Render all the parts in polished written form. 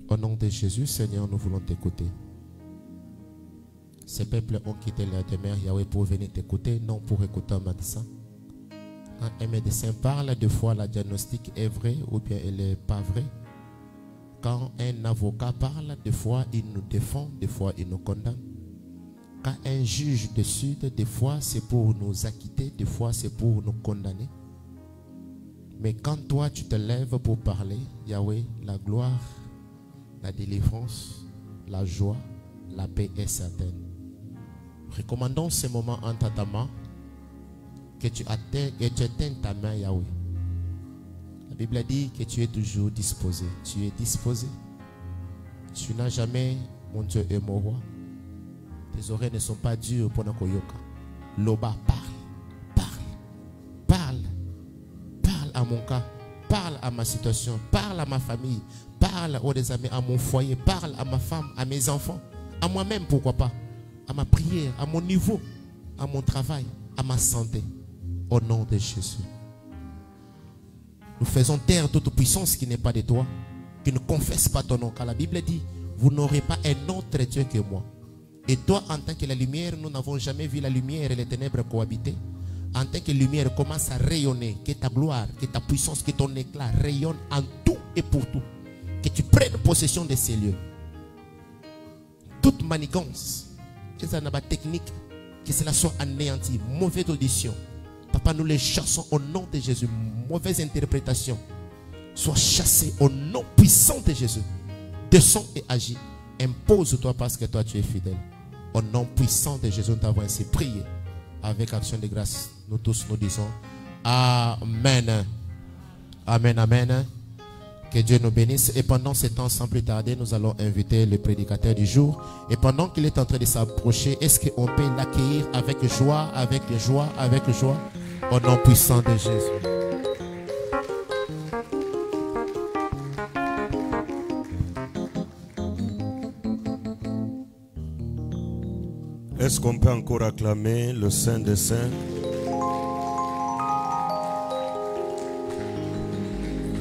Au nom de Jésus, Seigneur, nous voulons t'écouter. Ces peuples ont quitté leur demeure, Yahweh, pour venir t'écouter, non pour écouter un médecin. Quand un médecin parle, des fois la diagnostic est vrai ou bien elle n'est pas vraie. Quand un avocat parle, des fois il nous défend, des fois il nous condamne. Quand un juge décide, des fois c'est pour nous acquitter, des fois c'est pour nous condamner. Mais quand toi tu te lèves pour parler, Yahweh, la gloire, la délivrance, la joie, la paix est certaine. Recommandons ce moment entre ta main, que tu atteignes ta main, Yahweh. La Bible dit que tu es toujours disposé. Tu es disposé. Tu n'as jamais, mon Dieu et mon roi. Tes oreilles ne sont pas dures pour Nakoyoka. Loba, parle à mon cas, parle à ma situation, parle à ma famille, parle aux des amis, à mon foyer, parle à ma femme, à mes enfants, à moi-même, pourquoi pas, à ma prière, à mon niveau, à mon travail, à ma santé, au nom de Jésus. Nous faisons taire toute puissance qui n'est pas de toi, qui ne confesse pas ton nom, car la Bible dit, vous n'aurez pas un autre Dieu que moi. Et toi, en tant que la lumière, nous n'avons jamais vu la lumière et les ténèbres cohabiter. En tant que lumière, commence à rayonner, que ta gloire, que ta puissance, que ton éclat rayonne en tout et pour tout. Que tu prennes possession de ces lieux. Toute manigance, que ça n'a pas technique, que cela soit anéanti, mauvaise audition. Papa, nous les chassons au nom de Jésus. Mauvaise interprétation, sois chassé au nom puissant de Jésus. Descends et agis. Impose-toi parce que toi tu es fidèle. Au nom puissant de Jésus, nous t'avons ainsi prié. Avec action de grâce, nous tous nous disons Amen. Amen, amen. Que Dieu nous bénisse. Et pendant ce temps, sans plus tarder, nous allons inviter le prédicateur du jour. Et pendant qu'il est en train de s'approcher, est-ce qu'on peut l'accueillir avec joie, avec joie, avec joie, au nom puissant de Jésus. Est-ce qu'on peut encore acclamer le Saint des Saints?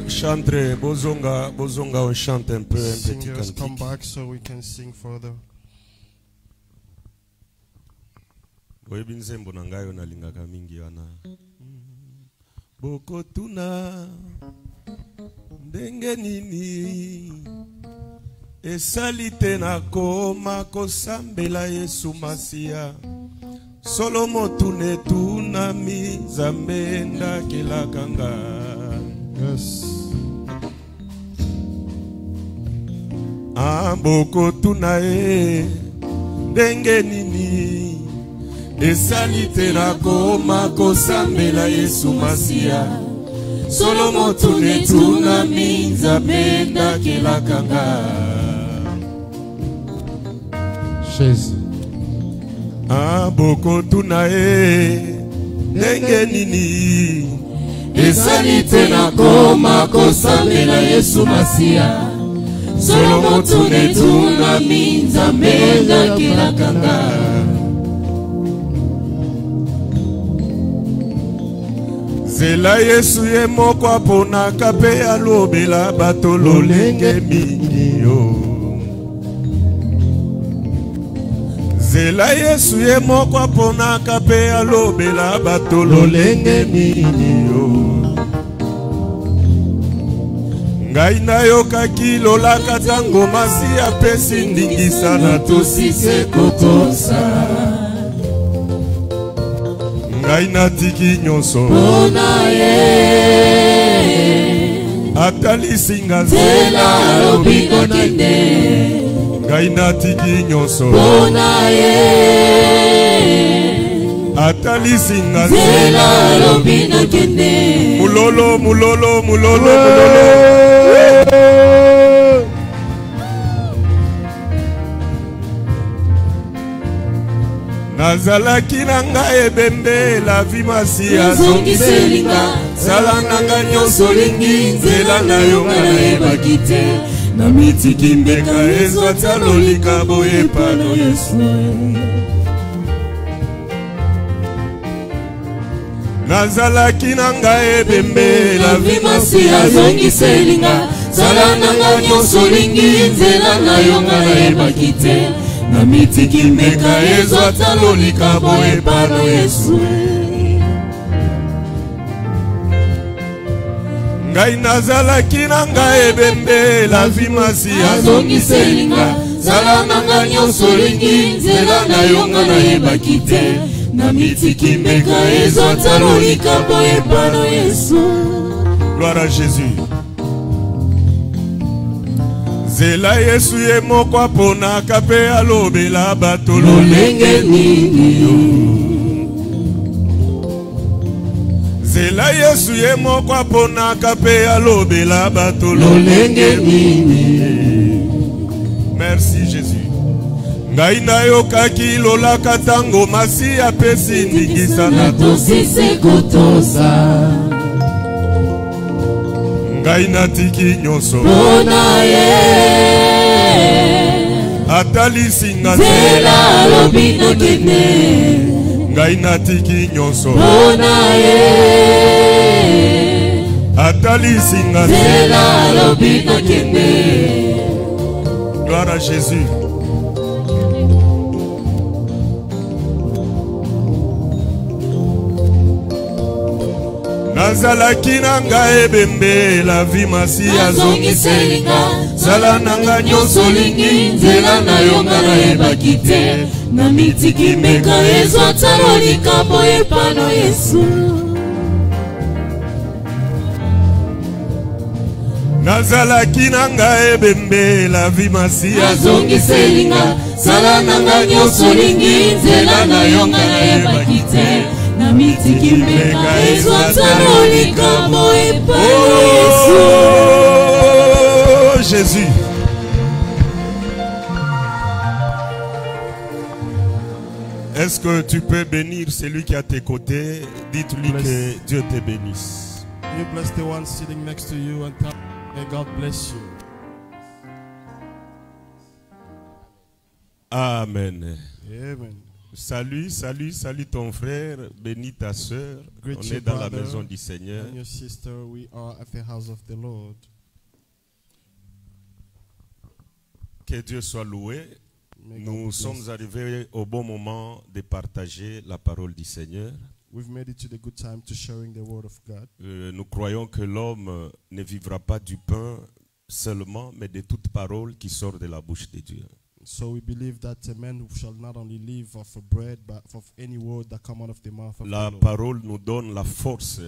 Chantre, bozonga, on chante un peu, un petit cantique. Come back so we can sing further. Boyebinzembo nangayo na lingaka mingi wana. Bokotuna ndenge nini esalite na koma kosambela Yesu Masia solo motune tunami Nzambe ndakelakanga. Yes. Bokotuna ndenge nini esalite na koma kosambela Yesu Masia solo motune tunami Nzambe ndakelakanga. Jésus. Bokotuna ndenge nini esalite na koma kosambela Yesu Masia solo motune tunami Nzambe ndakelakanga. Zela Yesu ye moko aponaka pe alobela bato lolenge mingi yo. Zela Yesu ye moko aponaka pe alobela bato lolenge mingi yo. Ngai nayokaki lolaka tango Masia apesi ndingisa na tosise kokosa. Ngai natiki nyonso pona ye atalisi nga nzela lobiko kende. Ngai natiki nyonso pona ye atalisi nga nzela lobiko kende. Mulolo mulolo mulolo mulolo. Nazalaki nanga ebembe la vie Masia zongiselinga sala nanga nyonso lingi nzela na yo nayebaki te na mitiki mbeka ezwa talolika boye pano Yesu. Nazalaki nanga ebembe la vie Masia zongiselinga sala nanga nyonso olingi nzela na yo nga nayebaki te na mitiki mbeka ezwata lolika boye pano Yesu ngai nazalaki na ngai ebembe la vie masi azongiselinga sala nanga nyonso olingi nzela na yo nga nayebaki te na mitiki mbeka ezwata lolika boye pano Yesu. Gloire à Jésus. Zela Yesu ye moko aponaka pe alobela bato lolenge nini yo. Zela Yesu ye moko aponaka pe alobela bato lolenge nini. Merci Jésus. Ngai nayokaki lolaka tango masi apesi ndingisa na tosise kotosa. Ngai natiki nyonso pona ye atalisi nga nzela lobi nakende. Ngai natiki nyonso pona ye atalisi nga nzela lobi nakende. Gloire à Jésus. Nazalaki nanga ebembe la vie masi azongiselinga sala nanga nyonso olingi nzela na yo nga nayebaki te na mitiki mbeka ezwata lolika boye pano Yesu. Nazalaki nanga ebembe la vie masi azongiselinga sala nanga nyonso olingi nzela na yo nga nayebaki te na mitiki mbeka ezwata lolika boye pano Yesu. Jésus. Est-ce que tu peux bénir celui qui est à tes côtés? Dites-lui que Dieu te bénisse. You bless the one sitting next to you and tell may God bless you. Amen. Amen. Salut, salut, salut ton frère, bénis ta soeur. On est dans la maison du Seigneur. And your sister, we are at the house of the Lord. Que Dieu soit loué. Nous sommes arrivés au bon moment de partager la parole du Seigneur. We've made it to the good time to sharing the word of God. Nous croyons que l'homme ne vivra pas du pain seulement, mais de toute parole qui sort de la bouche de Dieu. So we believe that a man shall not only live of bread, but of any word that come out of the mouth of La the Lord. parole nous donne la force,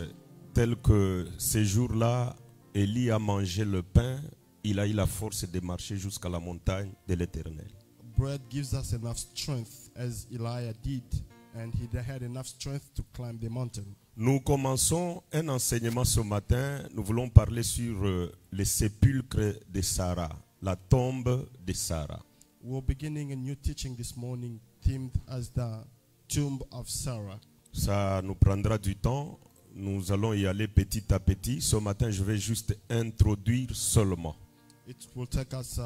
telle que ces jours-là, Élie a mangé le pain, il a eu la force de marcher jusqu'à la montagne de l'Éternel. Bread gives us enough strength, as Elijah did, and he had enough strength to climb the mountain. Nous commençons un enseignement ce matin. Nous voulons parler sur le sépulcre de Sarah, la tombe de Sarah. We're beginning a new teaching this morning themed as the tomb of Sarah. Ça nous prendra du temps. Nous allons y aller petit à petit. Ce matin, je vais juste introduire seulement. It will take us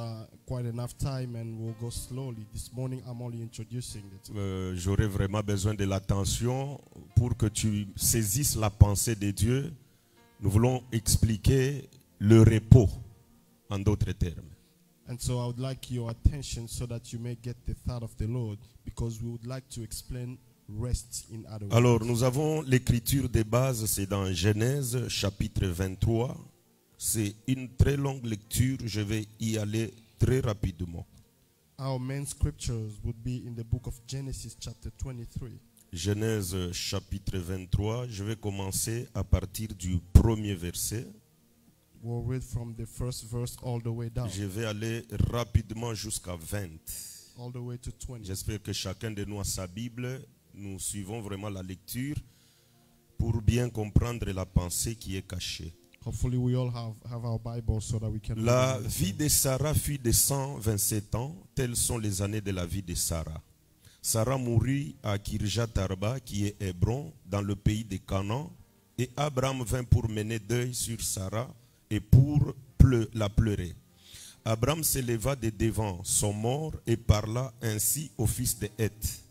quite enough time and we'll go slowly. This morning I'm only introducing it. J'aurai vraiment besoin de l'attention pour que tu saisisses la pensée de Dieu. Nous voulons expliquer le repos, en d'autres termes. And so I would like your attention so that you may get the thought of the Lord, because we would like to explain rest in other words. Alors, nous avons l'écriture de base, c'est dans Genèse chapitre 23. C'est une très longue lecture, je vais y aller très rapidement. Our main scriptures would be in the book of Genesis chapter 23. Genèse chapitre 23, je vais commencer à partir du premier verset. We'll read from the first verse all the way down, Je vais aller rapidement jusqu'à 20. all the way to 20. J'espère que chacun de nous a sa Bible. Nous suivons vraiment la lecture pour bien comprendre la pensée qui est cachée. Hopefully we all have our Bible so that we can La read it. vie de Sarah fut de 127 ans. Telles sont les années de la vie de Sarah. Sarah mourut à Kirjat Arba, qui est Hébron, dans le pays de Canaan. Et Abraham vint pour mener deuil sur Sarah et pour la pleurer. Abraham s'éleva de devant son mort et parla ainsi au fils de Heth.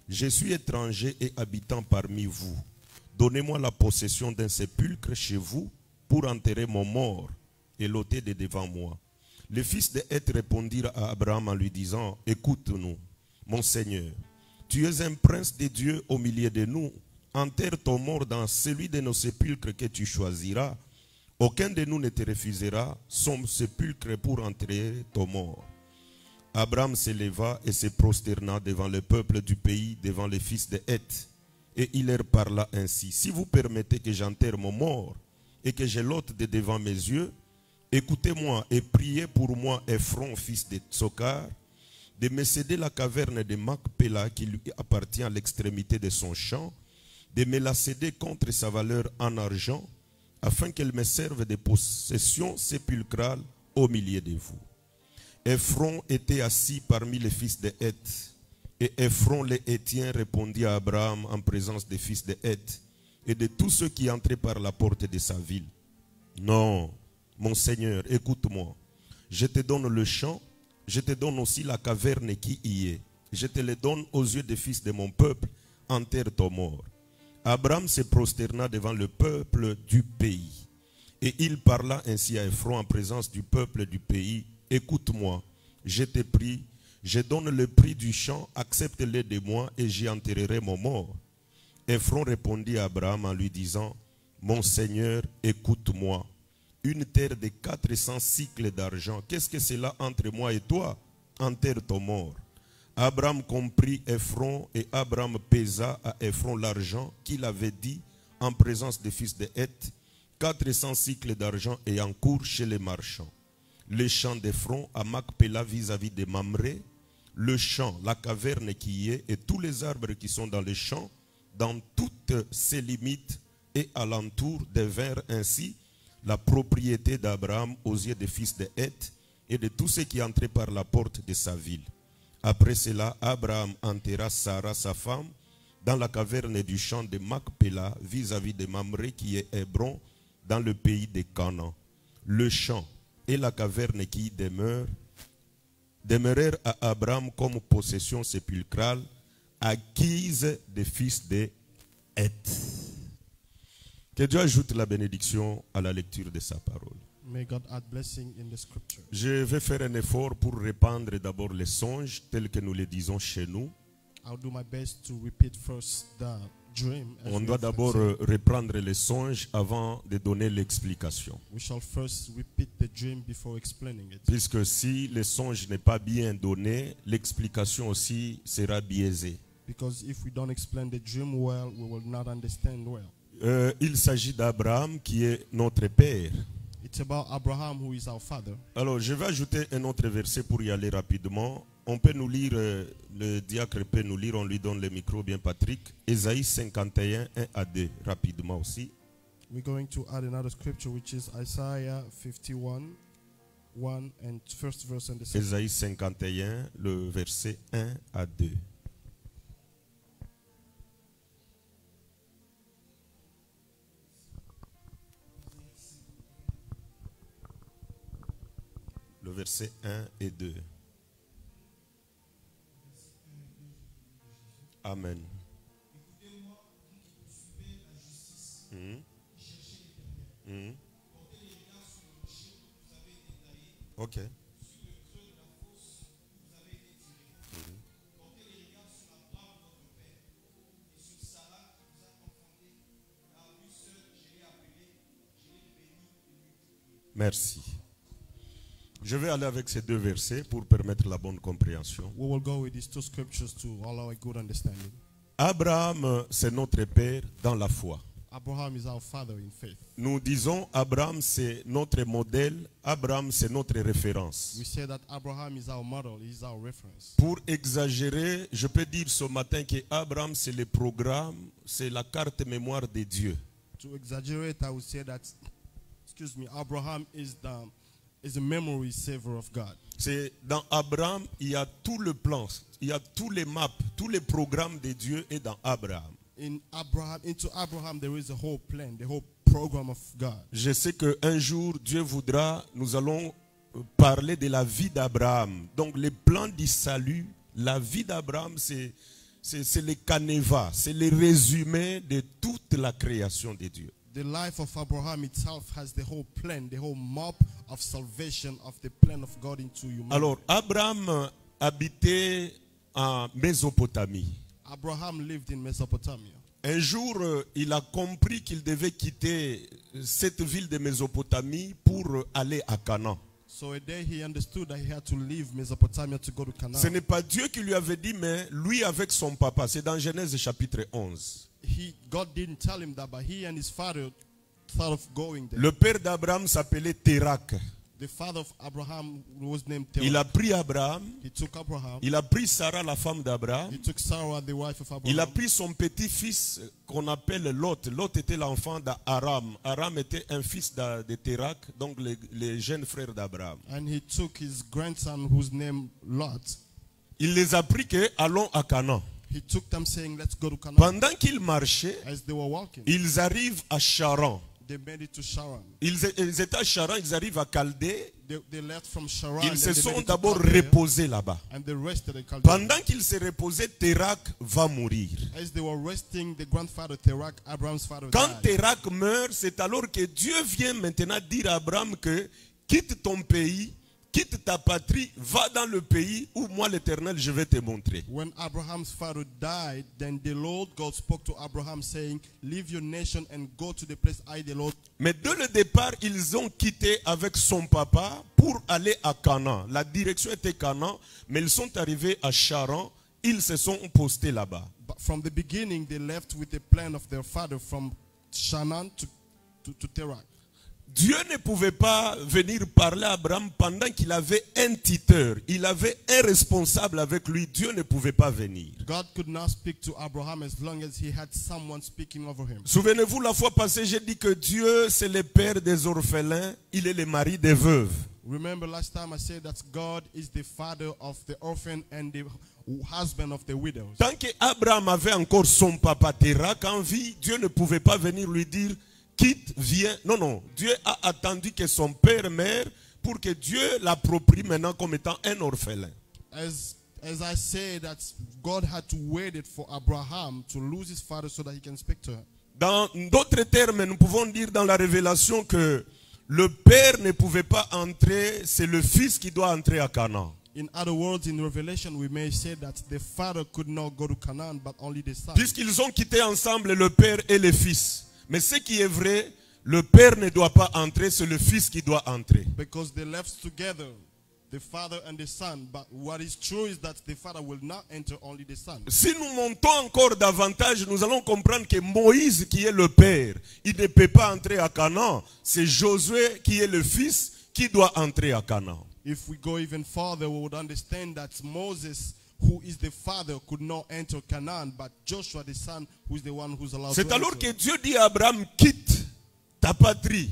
Je suis étranger et habitant parmi vous. Donnez-moi la possession d'un sépulcre chez vous pour enterrer mon mort. et l'ôter de devant moi. Les fils de Heth répondirent à Abraham en lui disant, écoute-nous, mon Seigneur, tu es un prince de Dieu au milieu de nous. Enterre ton mort dans celui de nos sépulcres que tu choisiras. Aucun de nous ne te refusera son sépulcre pour enterrer ton mort. Abraham se leva et se prosterna devant le peuple du pays, devant les fils de Heth. Et il leur parla ainsi, si vous permettez que j'enterre mon mort et que je l'ôte de devant mes yeux, écoutez-moi et priez pour moi Ephron, fils de Tsokar, de me céder la caverne de Macpéla qui lui appartient à l'extrémité de son champ, de me la céder contre sa valeur en argent, afin qu'elle me serve de possession sépulcrale au milieu de vous. Ephron était assis parmi les fils de Heth. Et Ephron les Hétiens répondit à Abraham en présence des fils de Heth et de tous ceux qui entraient par la porte de sa ville. Non, mon Seigneur, écoute-moi. Je te donne le champ, je te donne aussi la caverne qui y est. Je te le donne aux yeux des fils de mon peuple, enterre ton mort. Abraham se prosterna devant le peuple du pays. Et il parla ainsi à Ephron en présence du peuple du pays. Écoute-moi, je te prie, je donne le prix du champ, accepte-le de moi et j'y enterrerai mon mort. Ephron répondit à Abraham en lui disant, mon Seigneur, écoute-moi. Une terre de 400 cycles d'argent, qu'est-ce que cela entre moi et toi? Enterre ton mort. Abraham comprit Ephron et Abraham pesa à Ephron l'argent qu'il avait dit en présence des fils de Heth, 400 cycles d'argent et en cours chez les marchands. Le champ d'Ephron à Macpéla vis-à-vis de Mamré, le champ, la caverne qui y est et tous les arbres qui sont dans le champ, dans toutes ses limites et alentours devinrent ainsi la propriété d'Abraham aux yeux des fils de Heth et de tous ceux qui entraient par la porte de sa ville. Après cela, Abraham enterra Sarah, sa femme, dans la caverne du champ de Macpéla vis-à-vis de Mamré qui est Hébron dans le pays de Canaan. Le champ et la caverne qui y demeurèrent à Abraham comme possession sépulcrale acquise des fils de Heth. Que Dieu ajoute la bénédiction à la lecture de sa parole. May God add blessing in the scripture. Je vais faire un effort pour répandre d'abord les songes tels que nous les disons chez nous. I'll do my best to repeat first the dream. On doit d'abord reprendre les songes avant de donner l'explication. We shall first repeat the dream before explaining it. Puisque si le songe n'est pas bien donné, l'explication aussi sera biaisée. Because if we don't explain the dream well, we will not understand well. Il s'agit d'Abraham qui est notre père. It's about Abraham who is our father. Alors je vais ajouter un autre verset pour y aller rapidement. On peut nous lire, le diacre peut nous lire, on lui donne le micro bien Patrick. Ésaïe 51, 1 à 2, rapidement aussi. We're going to add another scripture which is Isaiah 51, 1 and first verse and the second. Ésaïe 51, le verset 1 à 2. Le verset 1 et 2. Amen. Ok. Merci. Je vais aller avec ces deux versets pour permettre la bonne compréhension. We will go with these two scriptures to allow a good understanding. Abraham, c'est notre père dans la foi. Abraham is our father in faith. Nous disons Abraham, c'est notre modèle. Abraham, c'est notre référence. We say that Abraham is our model, he is our reference. Pour exagérer, je peux dire ce matin que Abraham, c'est le programme, c'est la carte mémoire de Dieu. To exaggerate, I would say that, Abraham is the memory saver of God. C'est dans Abraham, il y a tout le plan, il y a tous les maps, tous les programmes de Dieu est dans Abraham. Into Abraham, there is a whole plan, the whole program of God. Je sais qu'un jour, Dieu voudra, nous allons parler de la vie d'Abraham. Donc, les plans du salut, la vie d'Abraham, c'est le canevas, c'est le résumé de toute la création de Dieu. The life of Abraham itself has the whole plan, the whole map of salvation of the plan of God into humanity. Alors, Abraham habitait en Mésopotamie. Abraham lived in Mesopotamia. Un jour, il a compris qu'il devait quitter cette ville de Mésopotamie pour aller à Canaan. So a day he understood that he had to leave Mesopotamia to go to Canaan. Ce n'est pas Dieu qui lui avait dit, mais lui avec son papa. C'est dans Genèse chapitre 11. God didn't tell him that, but he and his father thought of going there. Le père d'Abraham s'appelait Térak. The father of Abraham was named Terah. Il a pris Abraham. He took Abraham. Il a pris Sarah, la femme d'Abraham. He took Sarah, the wife of Abraham. Il a pris son petit-fils qu'on appelle Lot. Lot était l'enfant d'Aram. Aram était un fils de Térak, donc les jeunes frères d'Abraham. And he took his grandson, whose name Lot. Il les a pris que allons à Canaan. He took them saying, let's go to Canaan. Pendant qu'ils marchaient, As they were walking, ils arrivent à Charan. they made it to Sharon. Ils étaient à Charan, ils arrivent à Chaldée. They left from Sharon. Ils and se they sont made it to d'abord Chaldea, reposés là-bas. and they rested in Chaldea. Pendant qu'ils se reposaient, Térak va mourir. As they were resting, the grandfather Terah, Abraham's father, Quand died. Térak meurt, c'est alors que Dieu vient maintenant dire à Abraham que quitte ton pays, quitte ta patrie, va dans le pays où moi l'Éternel je vais te montrer. When Abraham's father died, then the Lord God spoke to Abraham saying, leave your nation and go to the place I, the Lord. Mais dès le départ, ils ont quitté avec son papa pour aller à Canaan. La direction était Canaan, mais ils sont arrivés à Charan. Ils se sont postés là-bas. But from the beginning, they left with the plan of their father from Shannon to Terah. Dieu ne pouvait pas venir parler à Abraham pendant qu'il avait un tuteur. Il avait un responsable avec lui. Dieu ne pouvait pas venir. God could not speak to Abraham as long as he had someone speaking over him. Souvenez-vous, la fois passée, j'ai dit que Dieu, c'est le père des orphelins. Il est le mari des veuves. Remember last time I said that God is the father of the orphan and the husband of the widows. Tant qu'Abraham avait encore son papa Térak en vie, Dieu ne pouvait pas venir lui dire quitte, viens. Non, non. Dieu a attendu que son père meure pour que Dieu l'approprie maintenant comme étant un orphelin. As I say that God had to wait it for Abraham to lose his father so that he can speak to him. Dans d'autres termes, nous pouvons dire dans la révélation que le père ne pouvait pas entrer, c'est le fils qui doit entrer à Canaan. In other words, in Revelation, we may say that the father could not go to Canaan, but only the son. Puisqu'ils ont quitté ensemble le père et le fils. Mais ce qui est vrai, le père ne doit pas entrer, c'est le fils qui doit entrer. Because they left together, the father and the son. But what is true is that the father will not enter, only the son. Si nous montons encore davantage, nous allons comprendre que Moïse, qui est le père, il ne peut pas entrer à Canaan. C'est Josué, qui est le fils, qui doit entrer à Canaan. If we go even farther, we would understand that Moses, who is the father, could not enter Canaan, but Joshua, the son, who is the one who's allowed to C'est alors enter. que Dieu dit à Abraham, quitte ta patrie,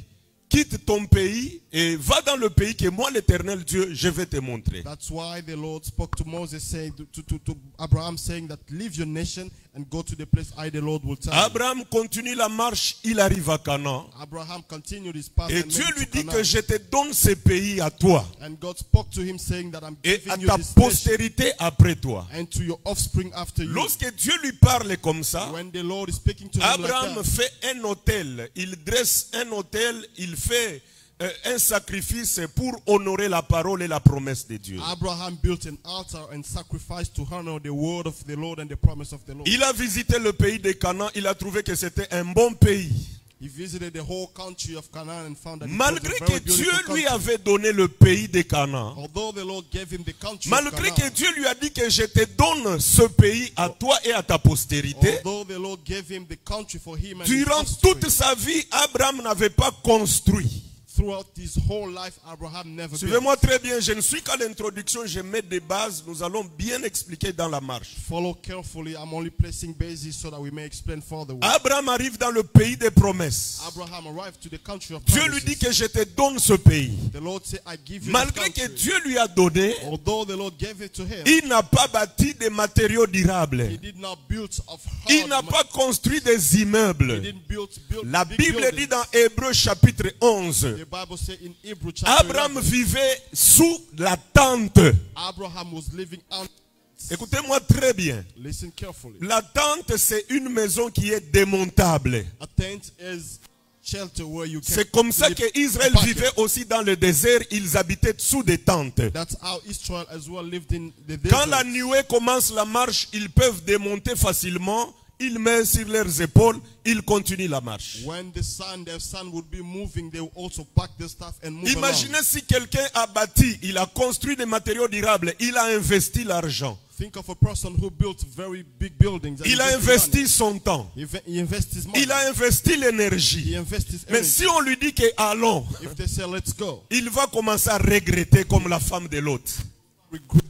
quitte ton pays et va dans le pays que moi, l'Éternel Dieu, je vais te montrer. That's why the Lord spoke to Moses, saying to Abraham, saying that leave your nation and go to the place I, the Lord, will tell you. Abraham continue la marche, il arrive à Canaan. Abraham continued his path Et and Dieu made lui it to dit Canaan. que je te donne ce pays à toi And God spoke to him, saying that I'm et à giving you ta this nation postérité après toi. and to your offspring after you. Lorsque Dieu lui parle comme ça, When the Lord is speaking to him Abraham like that, fait un autel. Il dresse un autel, il fait un sacrifice pour honorer la parole et la promesse de Dieu. Abraham built an altar and sacrificed to honor the word of the Lord and the promise of the Lord. Il a visité le pays de Canaan, il a trouvé que c'était un bon pays. He visited the whole country of Canaan and found that it Malgré was a que very Dieu beautiful lui country. avait donné le pays de Canaan, Although the Lord gave him the country malgré of que Canaan, Dieu lui a dit que je te donne ce pays à toi et à ta postérité, although the Lord gave him the country for him and durant his toute offspring, sa vie, Abraham n'avait pas construit. throughout his whole life, Abraham never built. Suivez-moi très bien, je ne suis qu'à l'introduction, je mets des bases, nous allons bien expliquer dans la marche. Follow carefully. I'm only placing bases so that we may explain further. Abraham arrive dans le pays des promesses. Abraham arrived to the country of Dieu promises. lui dit que je te donne ce pays. The Lord said, I give you Malgré this que country. Dieu lui a donné, Although the Lord gave it to him, il n'a pas bâti des matériaux durables. he did not build of Il hard n'a ma- pas construit des He immeubles. didn't build La big Bible buildings. dit dans Hébreux chapitre 11, The Bible says in Hebrew chapter Abraham 11, vivait sous la tente. Abraham was living out. Écoutez-moi très bien. Listen carefully. La tente, c'est une maison qui est démontable. A tent is shelter where you can C'est comme ça live qu'Israël apart. vivait aussi dans le désert. Ils habitaient sous des tentes. That's how Israel as well lived in the Quand la desert. nuée commence la marche, ils peuvent démonter facilement. Ils mettent sur leurs épaules, ils continuent la marche. When their sun would be moving, they will also pack their stuff and move Imaginez around. si quelqu'un a bâti, il a construit des matériaux durables, il a investi l'argent, Think of a person who built very big buildings. And il a invested investi son temps, money. He invests his money. il a investi He l'énergie. invests his Mais energy. si on lui dit que allons, If they say let's go, il va commencer à regretter comme la femme de l'autre. regret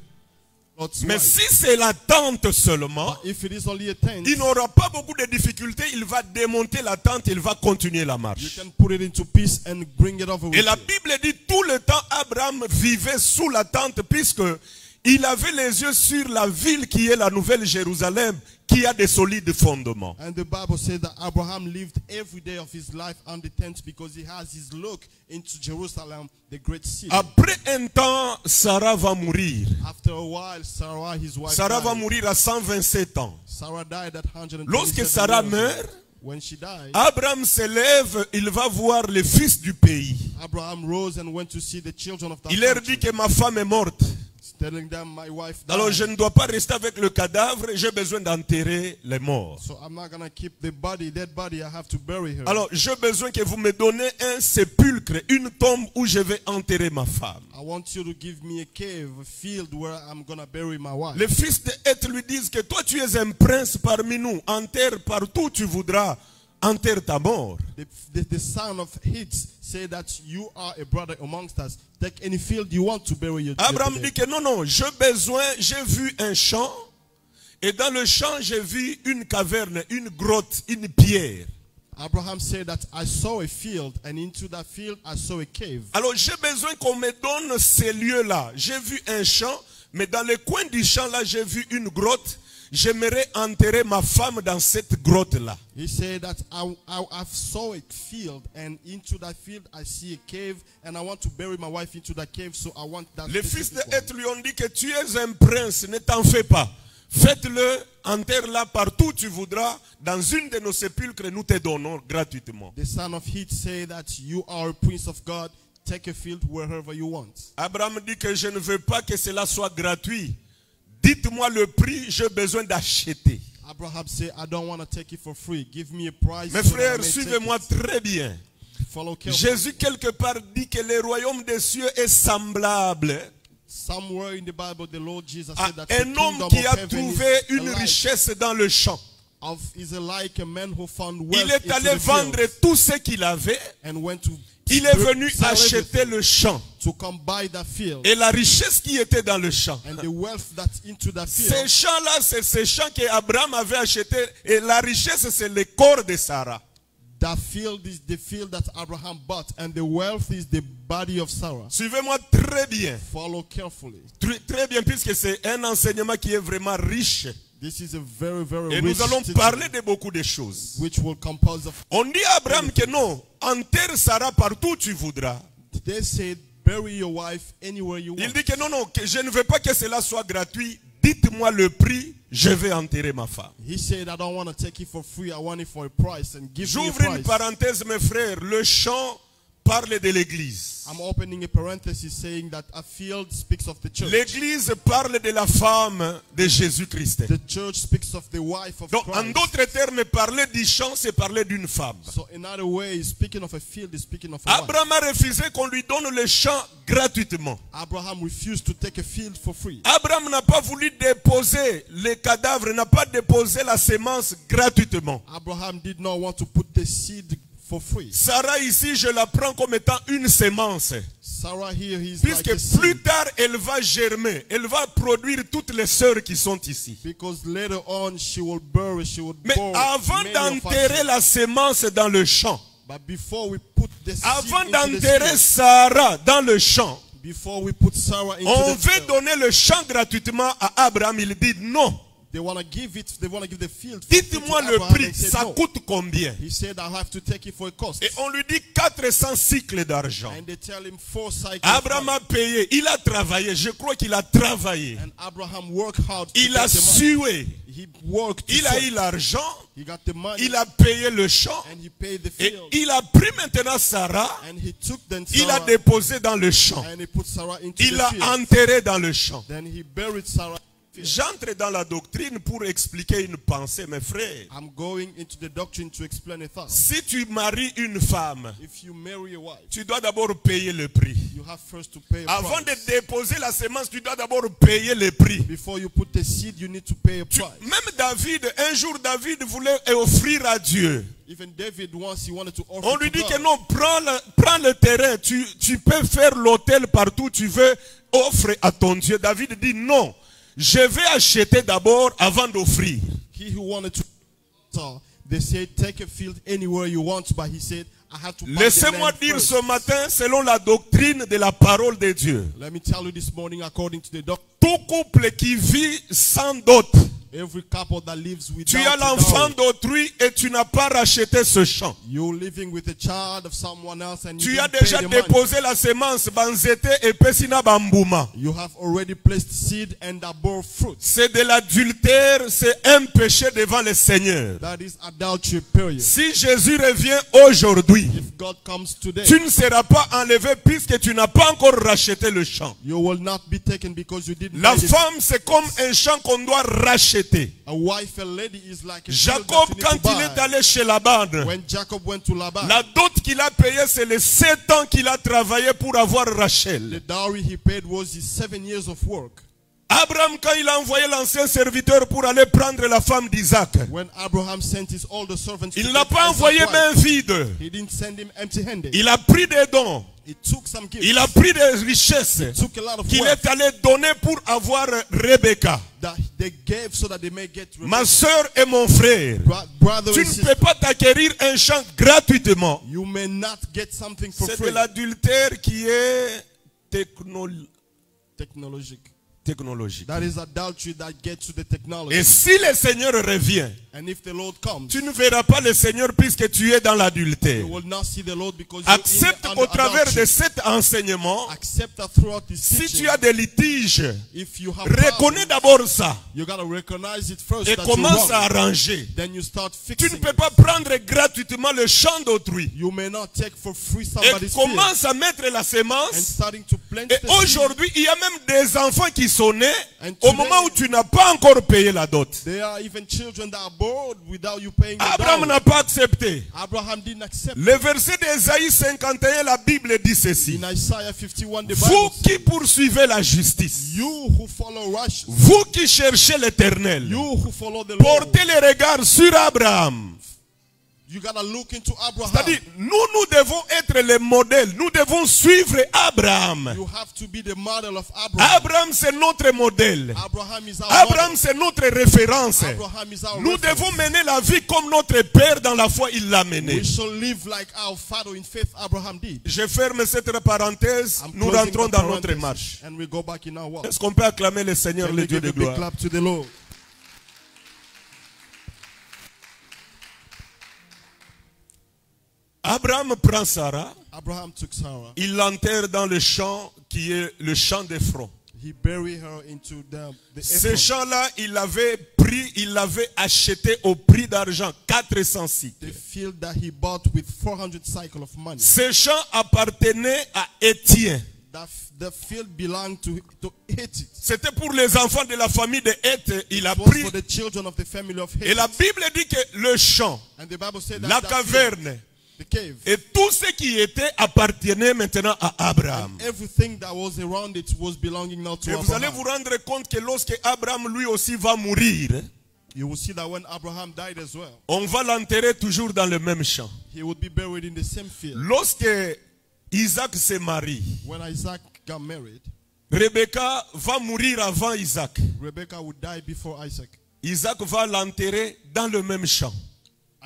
Lord's Mais wife. si c'est la tente seulement, But if it is only a tent, il n'aura pas beaucoup de difficultés, il va démonter la tente, il va continuer la you marche. can put it into peace and bring it over with Et la you. Bible dit tout le temps Abraham vivait sous la tente puisque il avait les yeux sur la ville qui est la Nouvelle Jérusalem qui a des solides fondements. And the Bible says that Abraham lived every day of his life on the tent because he has his look into Jerusalem, the great city. Après un temps, Sarah va mourir. After a while, Sarah, his wife, Sarah va died. mourir à 127 ans. Sarah died at 127 Lorsque Sarah years meurt, old. When she died, Abraham se lève, il va voir les fils du pays. Abraham rose and went to see the children of that Il leur country, dit que ma femme est morte. telling them, my wife died. Alors je ne dois pas rester avec le cadavre, j'ai besoin d'enterrer les morts. So I'm not going to keep the dead body, I have to bury her. Alors j'ai besoin que vous me donnez un sépulcre, une tombe où je vais enterrer ma femme. I want you to give me a cave, a field where I'm going to bury my wife. Les fils de Heth lui disent que toi tu es un prince parmi nous, enterre partout où tu voudras, enterre ta mort. The son of Heth say that you are a brother amongst us. Take any field you want to bury your Abraham dead. dit que non, j'ai vu un champ, et dans le champ j'ai vu une caverne, une grotte, une pierre. Abraham said that I saw a field, and into that field I saw a cave. Alors j'ai besoin qu'on me donne ces lieux-là. J'ai vu un champ, mais dans le coin du champ là, j'ai vu une grotte. J'aimerais enterrer ma femme dans cette grotte-là. He said that I saw a field, and into that field I see a cave, and I want to bury my wife into that cave, so I want that. Les fils de specific one. Heth lui ont dit que tu es un prince, ne t'en fais pas. Faites-le, enterre-la partout où tu voudras. Dans une de nos sépulcres, nous te donnons gratuitement. The son of Heth say that you are a prince of God. Take a field wherever you want. Abraham dit que je ne veux pas que cela soit gratuit. Dites-moi le prix, j'ai besoin d'acheter. Abraham said, I don't want to take it for free. Give me a price. Mes so that I frères, may take suivez-moi it. très bien. Follow carefully. Jésus quelque part dit que le royaume des cieux est semblable Somewhere in the Bible, the Lord Jesus à said that the un homme kingdom qui of a heaven trouvé is une alike richesse dans le champ. is like a man who found wealth Il est into allé the vendre fields tout ce qu'il avait. and went to Il est venu sell acheter everything le champ. to come buy that field. Et la richesse qui était dans le champ. And the wealth that's into that Ces field, champs-là, c'est ces champs qu'Abraham avait achetés. Et la richesse, c'est le corps de Sarah. that field is the field that Abraham bought, and the wealth is the body of Sarah. Suivez-moi très bien. Follow carefully. Très bien, puisque c'est un enseignement qui est vraiment riche. This is a very, very Et rich nous allons teaching, parler de beaucoup de choses. which will compose of. On dit à Abraham que non, enterre Sarah partout où tu voudras. They said, bury your wife anywhere you Il want. dit que non, que je ne veux pas que cela soit gratuit. Dites-moi le prix, je vais enterrer ma femme. He said, I don't want to take it for free. I want it for a price, and give me a J'ouvre une price. parenthèse, mes frères. Le chant parle de l'église. I'm opening a parenthesis saying that a field speaks of the church. L'église parle de la femme de Jésus-Christ. The church speaks of the wife of Donc, en Christ. d'autres termes, parler du champ, c'est parler d'une femme. So in other ways, speaking of a field is speaking of a wife. Abraham a refusé qu'on lui donne le champ gratuitement. Abraham refused to take a field for free. Abraham n'a pas voulu déposer les cadavres, n'a pas déposé la sémence gratuitement. Abraham did not want to put the seed for free. Sarah ici, je la prends comme étant une sémence. Sarah here, he's Puisque like a seed. plus tard, elle va germer. Elle va produire toutes les sœurs qui sont ici. Because later on, she will bury, she will Mais bore avant many of us. d'enterrer la sémence dans le champ, But before we put the seed avant into the d'enterrer field, Sarah dans le champ, before we put Sarah into on the veut field, donner le champ gratuitement à Abraham. Il dit non. They want to give it. They want to give the field. Dites-moi le Abraham, prix, and said ça no. coûte combien? He said, I have to take it for a cost. Et on lui dit 400 cycles d'argent. And they tell him 4 cycles. Abraham a payé, il a travaillé, je crois qu'il a travaillé. And Abraham worked hard. Il a sué, He worked. il a eu l'argent, He got the money. il a payé le champ, And he paid the et field. il a pris maintenant Sarah, And he took then il a Sarah. déposé dans le champ, And he put Sarah into il the l'a field. enterré dans le champ. Then he buried Sarah. J'entre dans la doctrine pour expliquer une pensée, mes frères. I'm going into the doctrine to explain a thought. Si tu maries une femme, If you marry a wife, tu dois d'abord payer le prix. you have first to pay a Avant price. de déposer la semence, tu dois d'abord payer le prix. Before you put the seed, you need to pay a price. Même David, un jour David voulait offrir à Dieu. Even David, once he wanted to offer On to lui dit God, que non, prends le terrain, tu peux faire l'autel partout où tu veux, offre à ton Dieu. David dit non, je vais acheter d'abord avant d'offrir. he who wanted to, they said, take a field anywhere you want, but he said, I have to buy the Laissez-moi land dire first. ce matin, selon la doctrine de la parole de Dieu, Let me tell you this morning, according to the doctrine, tout couple qui vit sans dot, every couple that lives tu without as a l'enfant dowry, d'autrui et tu n'as pas racheté ce champ. you're living with a child of someone else and you Tu as didn't pay déjà the money. déposé la semence, banzete et pesina bambuma. You have already placed seed and that bore fruit. C'est de l'adultère, c'est un péché devant le Seigneur. That is adultery, period. Si Jésus revient aujourd'hui, If God comes today, tu ne seras pas enlevé puisque tu n'as pas encore racheté le champ. you will not be taken because you didn't La buy it. femme, c'est comme un champ qu'on doit racheter. A wife, a lady is like a field Jacob, that you need quand to il est buy. allé chez Laban, When Jacob went to Laban, la dot qu'il a payée, c'est les 7 ans qu'il a travaillé pour avoir the Rachel. dowry he paid was his 7 years of work. Abraham, quand il a envoyé l'ancien serviteur pour aller prendre la femme d'Isaac, When Abraham sent his older servants to il get n'a pas Isaac's envoyé wife, main vide. he didn't send him empty-handed. Il a pris des dons. He took some gifts. Il a pris des richesses Took a lot of qu'il wealth est allé donner pour avoir Rebecca. that they gave so that they may get Ma soeur et mon frère, brother tu and ne sister. peux pas t'acquérir un champ gratuitement. You may not get something for C'est de free. l'adultère qui est technologique. That is adultery that gets to the technology. Et si le Seigneur revient, And if the Lord comes, tu ne verras pas le Seigneur puisque tu es dans l'adultère. you will not see the Lord because you're Accepte in qu'au the travers de adultery. cet enseignement, Accept that throughout this si teaching, tu as des litiges, if you have reconnais problems, d'abord ça you gotta recognize it first et that you're commence à wrong. arranger. Then you start Tu fixing ne peux it. pas prendre gratuitement le champ d'autrui. You may not take for free Et somebody's field. commence à mettre la And semence. starting to plant Et the seed. aujourd'hui, il y a même des enfants qui sont nés And au today- moment où tu n'as pas encore payé la dot. There are even children that are born without you paying the Abraham dowry. n'a pas accepté. Abraham didn't accept. Le verset d'Ésaïe 51, la Bible dit ceci. In Isaiah 51, the Vous Bible says, qui poursuivez la justice, you who follow righteousness, vous qui cherchez l'Éternel, you who follow the Lord, portez les regards sur Abraham. you gotta look into Abraham. C'est-à-dire, nous devons être les modèles. Nous devons suivre Abraham. You have to be the model of Abraham. Abraham, c'est notre modèle. Abraham is our Abraham, model. c'est notre référence. Abraham is our Nous reference. devons mener la vie comme notre Père dans la foi, il l'a mené. We shall live like our father in faith Abraham did. Je ferme cette parenthèse. I'm Nous closing rentrons the dans notre parenthesis, marche. and we go back in our walk. Est-ce qu'on peut acclamer le Seigneur, Can le we Dieu give de a big gloire? clap to the Lord? Abraham prend Sarah, Abraham took Sarah. il l'enterre dans le champ qui est le champ d'Ephron. He buried her into the Ce Ephron. champ-là, il l'avait pris, il l'avait acheté au prix d'argent, 400 The cycles. field that he bought with 400 cycle of money. Ce champ appartenait à Étienne. The field belonged to Hittite. C'était pour les enfants de la famille de Heth. Il a It was pris. for the children of the family of Et la Hittite. Bible dit que le champ, And the Bible said that la that caverne field, the cave, et tout ce qui était appartenait maintenant à Abraham. everything that was around it was belonging now to Et vous allez Abraham. vous rendre compte que lorsque Abraham lui aussi va mourir, You will see that when Abraham died as well, on va l'enterrer toujours dans le même champ. he would be buried in the same field. Lorsque Isaac se marie, When Isaac got married, Rebecca va mourir avant Isaac. Rebecca would die before Isaac. Isaac va l'enterrer dans le même champ.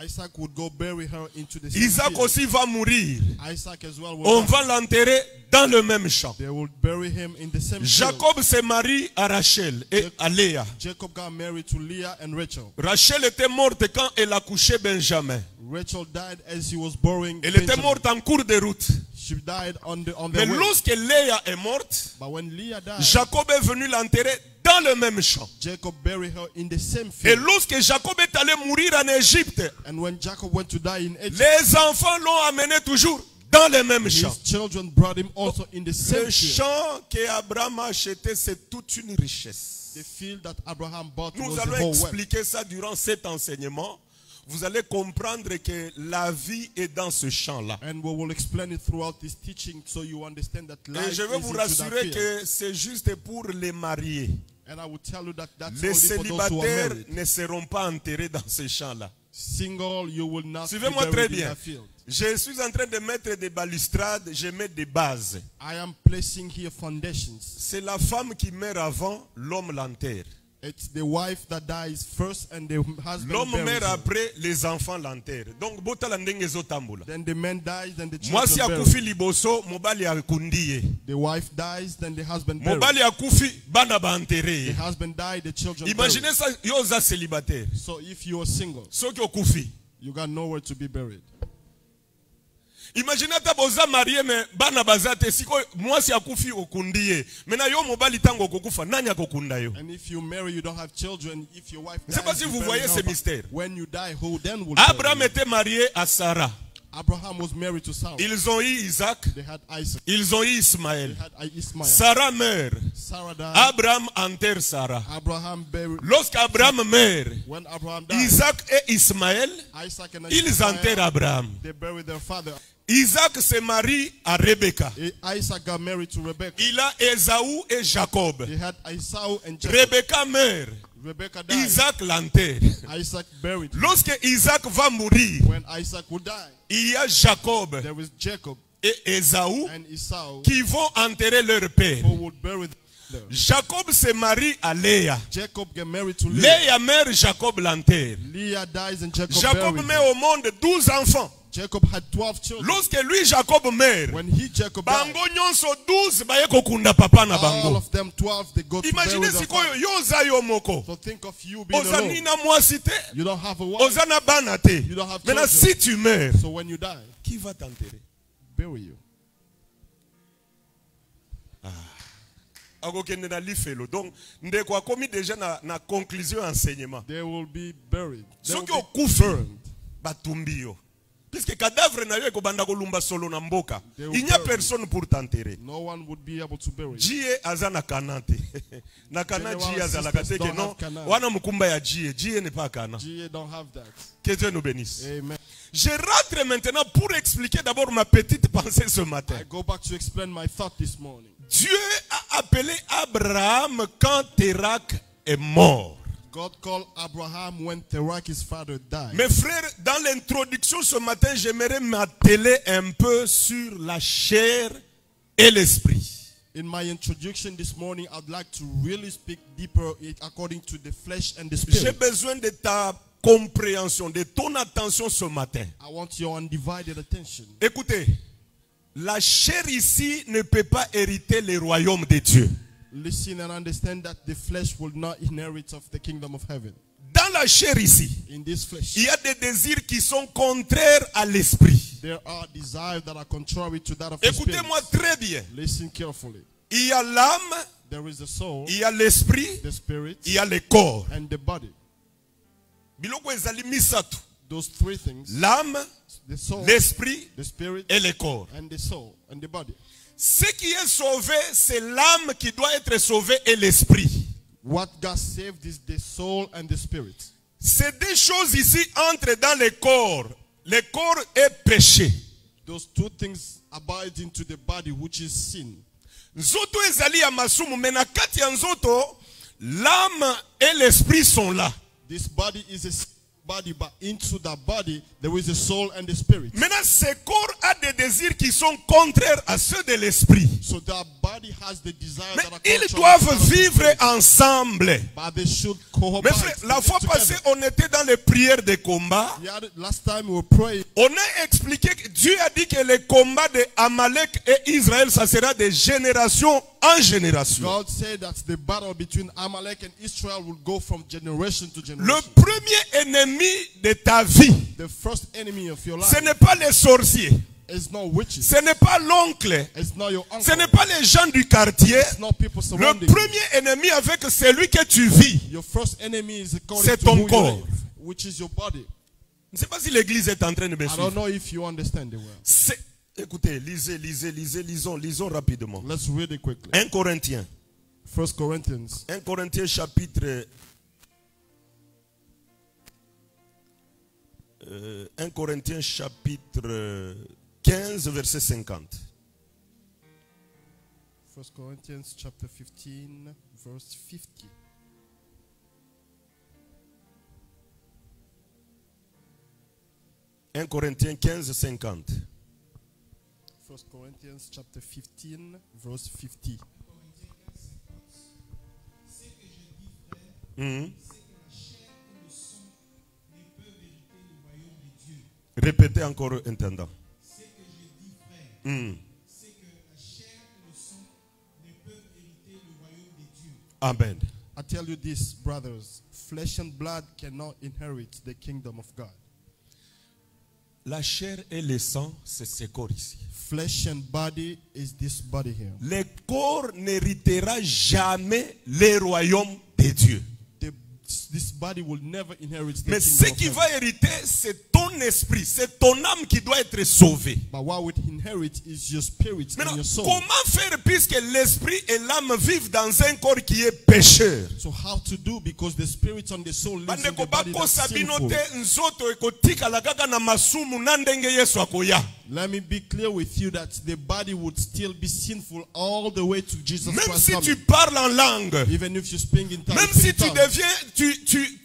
Isaac would go bury her into the Isaac field. aussi va mourir. Isaac as well will On die. va l'enterrer dans le même champ. They will bury him in the same field. Jacob se marie à Rachel et à Léa. Jacob got married to Leah and Rachel. Rachel était morte quand elle a couché Benjamin. Rachel died as he was burying Elle était Benjamin. morte en cours de route. She died on the Mais way. lorsque Léa est morte, But when Leah died, Jacob est venu l'enterrer dans le même champ. Jacob buried her in the same Et field. lorsque Jacob est allé mourir en Égypte, And when Jacob went to die in Egypt, les enfants l'ont amené toujours dans le même his champ. children brought him also in the same Le field. champ qu'Abraham a acheté, c'est toute une richesse. The field that Abraham bought Nous was the allons whole wealth. expliquer ça durant cet enseignement. Vous allez comprendre que la vie est dans ce champ-là. And we will explain it throughout this teaching so you understand that life Et je vais is vous into that rassurer field. que c'est juste pour les mariés. And I will tell you that that's Les only for those who are célibataires married. ne seront pas enterrés dans ce champ-là. Single, you will not be Suivez-moi très buried in bien. that field. Je suis en train de mettre des balustrades, je mets des bases. I am placing here foundations. C'est la femme qui meurt avant, l'homme l'enterre. It's the wife that dies first and the husband L'homme buries meurt her. après, les enfants l'enterrent. Donc, botala ndenge ezotambola. Then the man dies, then the Mwasi children akufi bury. liboso, mobali akundi ye. The wife dies, then the husband buries. Mobali akufi, bana ba enterré The ye. husband died, the children Imaginez bury. ça, yo za célibataire. So if you are single, Soki okufi. you got nowhere to be buried. Imaginez ta boza marié mais bana bazate siko mwasi akufi okundi ye. Mena yo mobali tango kokufa nani akokunda yo. And if you marry, you don't have children. If your wife Je sais pas dies, si you vous bury voyez her, ce but mystère. when you die, who then will Abraham bury you? était marié à Sarah. Abraham was married to Sarah. Ils ont eu Isaac. They had Isaac. Ils ont eu They Ismaël. had Ismail. Sarah meurt. Sarah died. Abraham enterre Sarah. Abraham buried. Lorsqu'Abraham meurt, When Abraham died, Isaac et Ismaël, Isaac and ils Ismael, enterrent Abraham. they buried their father. Isaac se marie à Rebecca. Isaac got married to Rebecca. Il a Esaü et Jacob. They had Esau and Jacob. Rebecca meurt. Rebecca died. Isaac l'enterre. Isaac buried. Lorsque Isaac va mourir, When Isaac would die, il y a Jacob there was Jacob et Esaü and Esau qui vont enterrer leur père. who would bury them. Jacob se marie à Léa. Jacob get married to Leah. Léa meurt, Jacob l'enterre. Leah dies and Jacob Jacob buried met her. au monde 12 enfants. Jacob had 12 children. Lorsque lui, Jacob meurt, When Jacob died, bango nyonso 12 baye kokunda papa na all bango. of them 12, they go to bury Imaginez their sikoyo father. yo oza yo moko. So think of you being alone. Ozani na mwasi te, You don't have a wife. oza na bana te. You don't have Maintenant children. si tu meurs, So when you die, qui va t'enterrer? bury you. Akokende na lifelo. Donc ndeko akomi déjà na conclusion enseignement. They will be buried. They will Soki be okufi burned. batumbi yo. Puisque cadavre na yo ekobanda kolumba solo na mboka. They will Il n'y a bury. personne pour t'enterrer. No one would be able to bury you. Jie aza na Kana te. Na Kana General Jie azalaka te sisters ke don't non. have Canaan. Wana mukumba ya Jie. Jie n'est pas Kana. GA don't have that. Que Dieu nous bénisse. Amen. Je rentre maintenant pour expliquer d'abord ma petite pensée ce matin. I go back to explain my thought this morning. Dieu a appelé Abraham quand Térak est mort. God called Abraham when Terach, his father, died. Mes frères, dans l'introduction ce matin, j'aimerais m'atteler un peu sur la chair et l'esprit. In my introduction this morning, I'd like to really speak deeper according to the flesh and the J'ai spirit. besoin de ta compréhension, de ton attention ce matin. I want your undivided attention. Écoutez, la chair ici ne peut pas hériter le royaume de Dieu. Listen and understand that the flesh will not inherit of the kingdom of heaven. Dans la chair ici, In this flesh, il y a des désirs qui sont contraires à l'esprit. there are desires that are contrary to that of the spirit. Écoutez-moi très bien. Listen carefully. Il y a l'âme, There is the soul, il y a l'esprit, the spirit, il y a le corps. and the body. Biloko ezali misato. Those three things, L'âme, the soul, l'esprit the spirit, et le corps. and the soul, and the body. Ce qui est sauvé, c'est l'âme qui doit être sauvée et l'esprit. What got saved is the soul and the spirit. Ces deux choses ici entrent dans le corps. Le corps est péché. Those two things abide into the body, which is sin. Nzoto ezali ya masumu, mais na kati ya nzoto, l'âme et l'esprit sont là. This body is a sin, body, but into that body there is a soul and a spirit. Maintenant, ce corps a des désirs qui sont contraires à ceux de l'esprit. So that body has the desires Mais that are ils contrary to doivent the vivre spirit, ensemble. but they should Mais cohabite. frère, la fois passée, on était dans les prières de combat. Last time we were praying, On a expliqué que Dieu a dit que le combat de Amalek et Israël, ça sera de génération en génération. God said that the battle between Amalek and Israel will go from generation to Le generation. premier ennemi de ta vie, The first enemy of your ce life n'est pas les sorciers, is not witches. ce n'est pas l'oncle, It's not your ce uncle. n'est pas les gens du quartier. It's not people Le surrounding you. premier ennemi avec celui que tu vis, Your first enemy is according c'est to ton who you corps. live, which is your body. Je ne sais pas si l'église est en train de me I suivre. don't know if you understand it well. Écoutez, lisons rapidement. Let's read it quickly. 1 Corinthiens. 1 Corinthians 1 Corinthiens chapitre 1 Corinthiens chapitre 15 verset 50. 1 Corinthians chapter 15 verse 50. « 1 Corinthiens 15, 50. 1 Corinthians chapter 15 verse 50. Répétez encore, intendant. Amen. I tell you this, brothers, flesh and blood cannot inherit the kingdom of God. La chair et le sang, c'est ce corps ici. Flesh and body is this body here. Le corps n'héritera jamais le royaume de Dieu. This body will never inherit the Mais kingdom ce of qui heaven. va hériter, c'est ton esprit, c'est ton âme qui doit être sauvée. But what would inherit is your spirit and Maintenant, your soul. comment faire puisque l'esprit et l'âme vivent dans un corps qui est pécheur? So how to do, because the spirit and the soul lives in Bandeko the body that's bakosa bino sinful. te nzoto ekotikala kaka na masumu na ndenge Yesu akoya. Let me be clear with you that the body would still be sinful all the way to Jesus Même Christ si coming. tu parles en langue, Even if you speak in tongues, même si in tu tongues, deviens,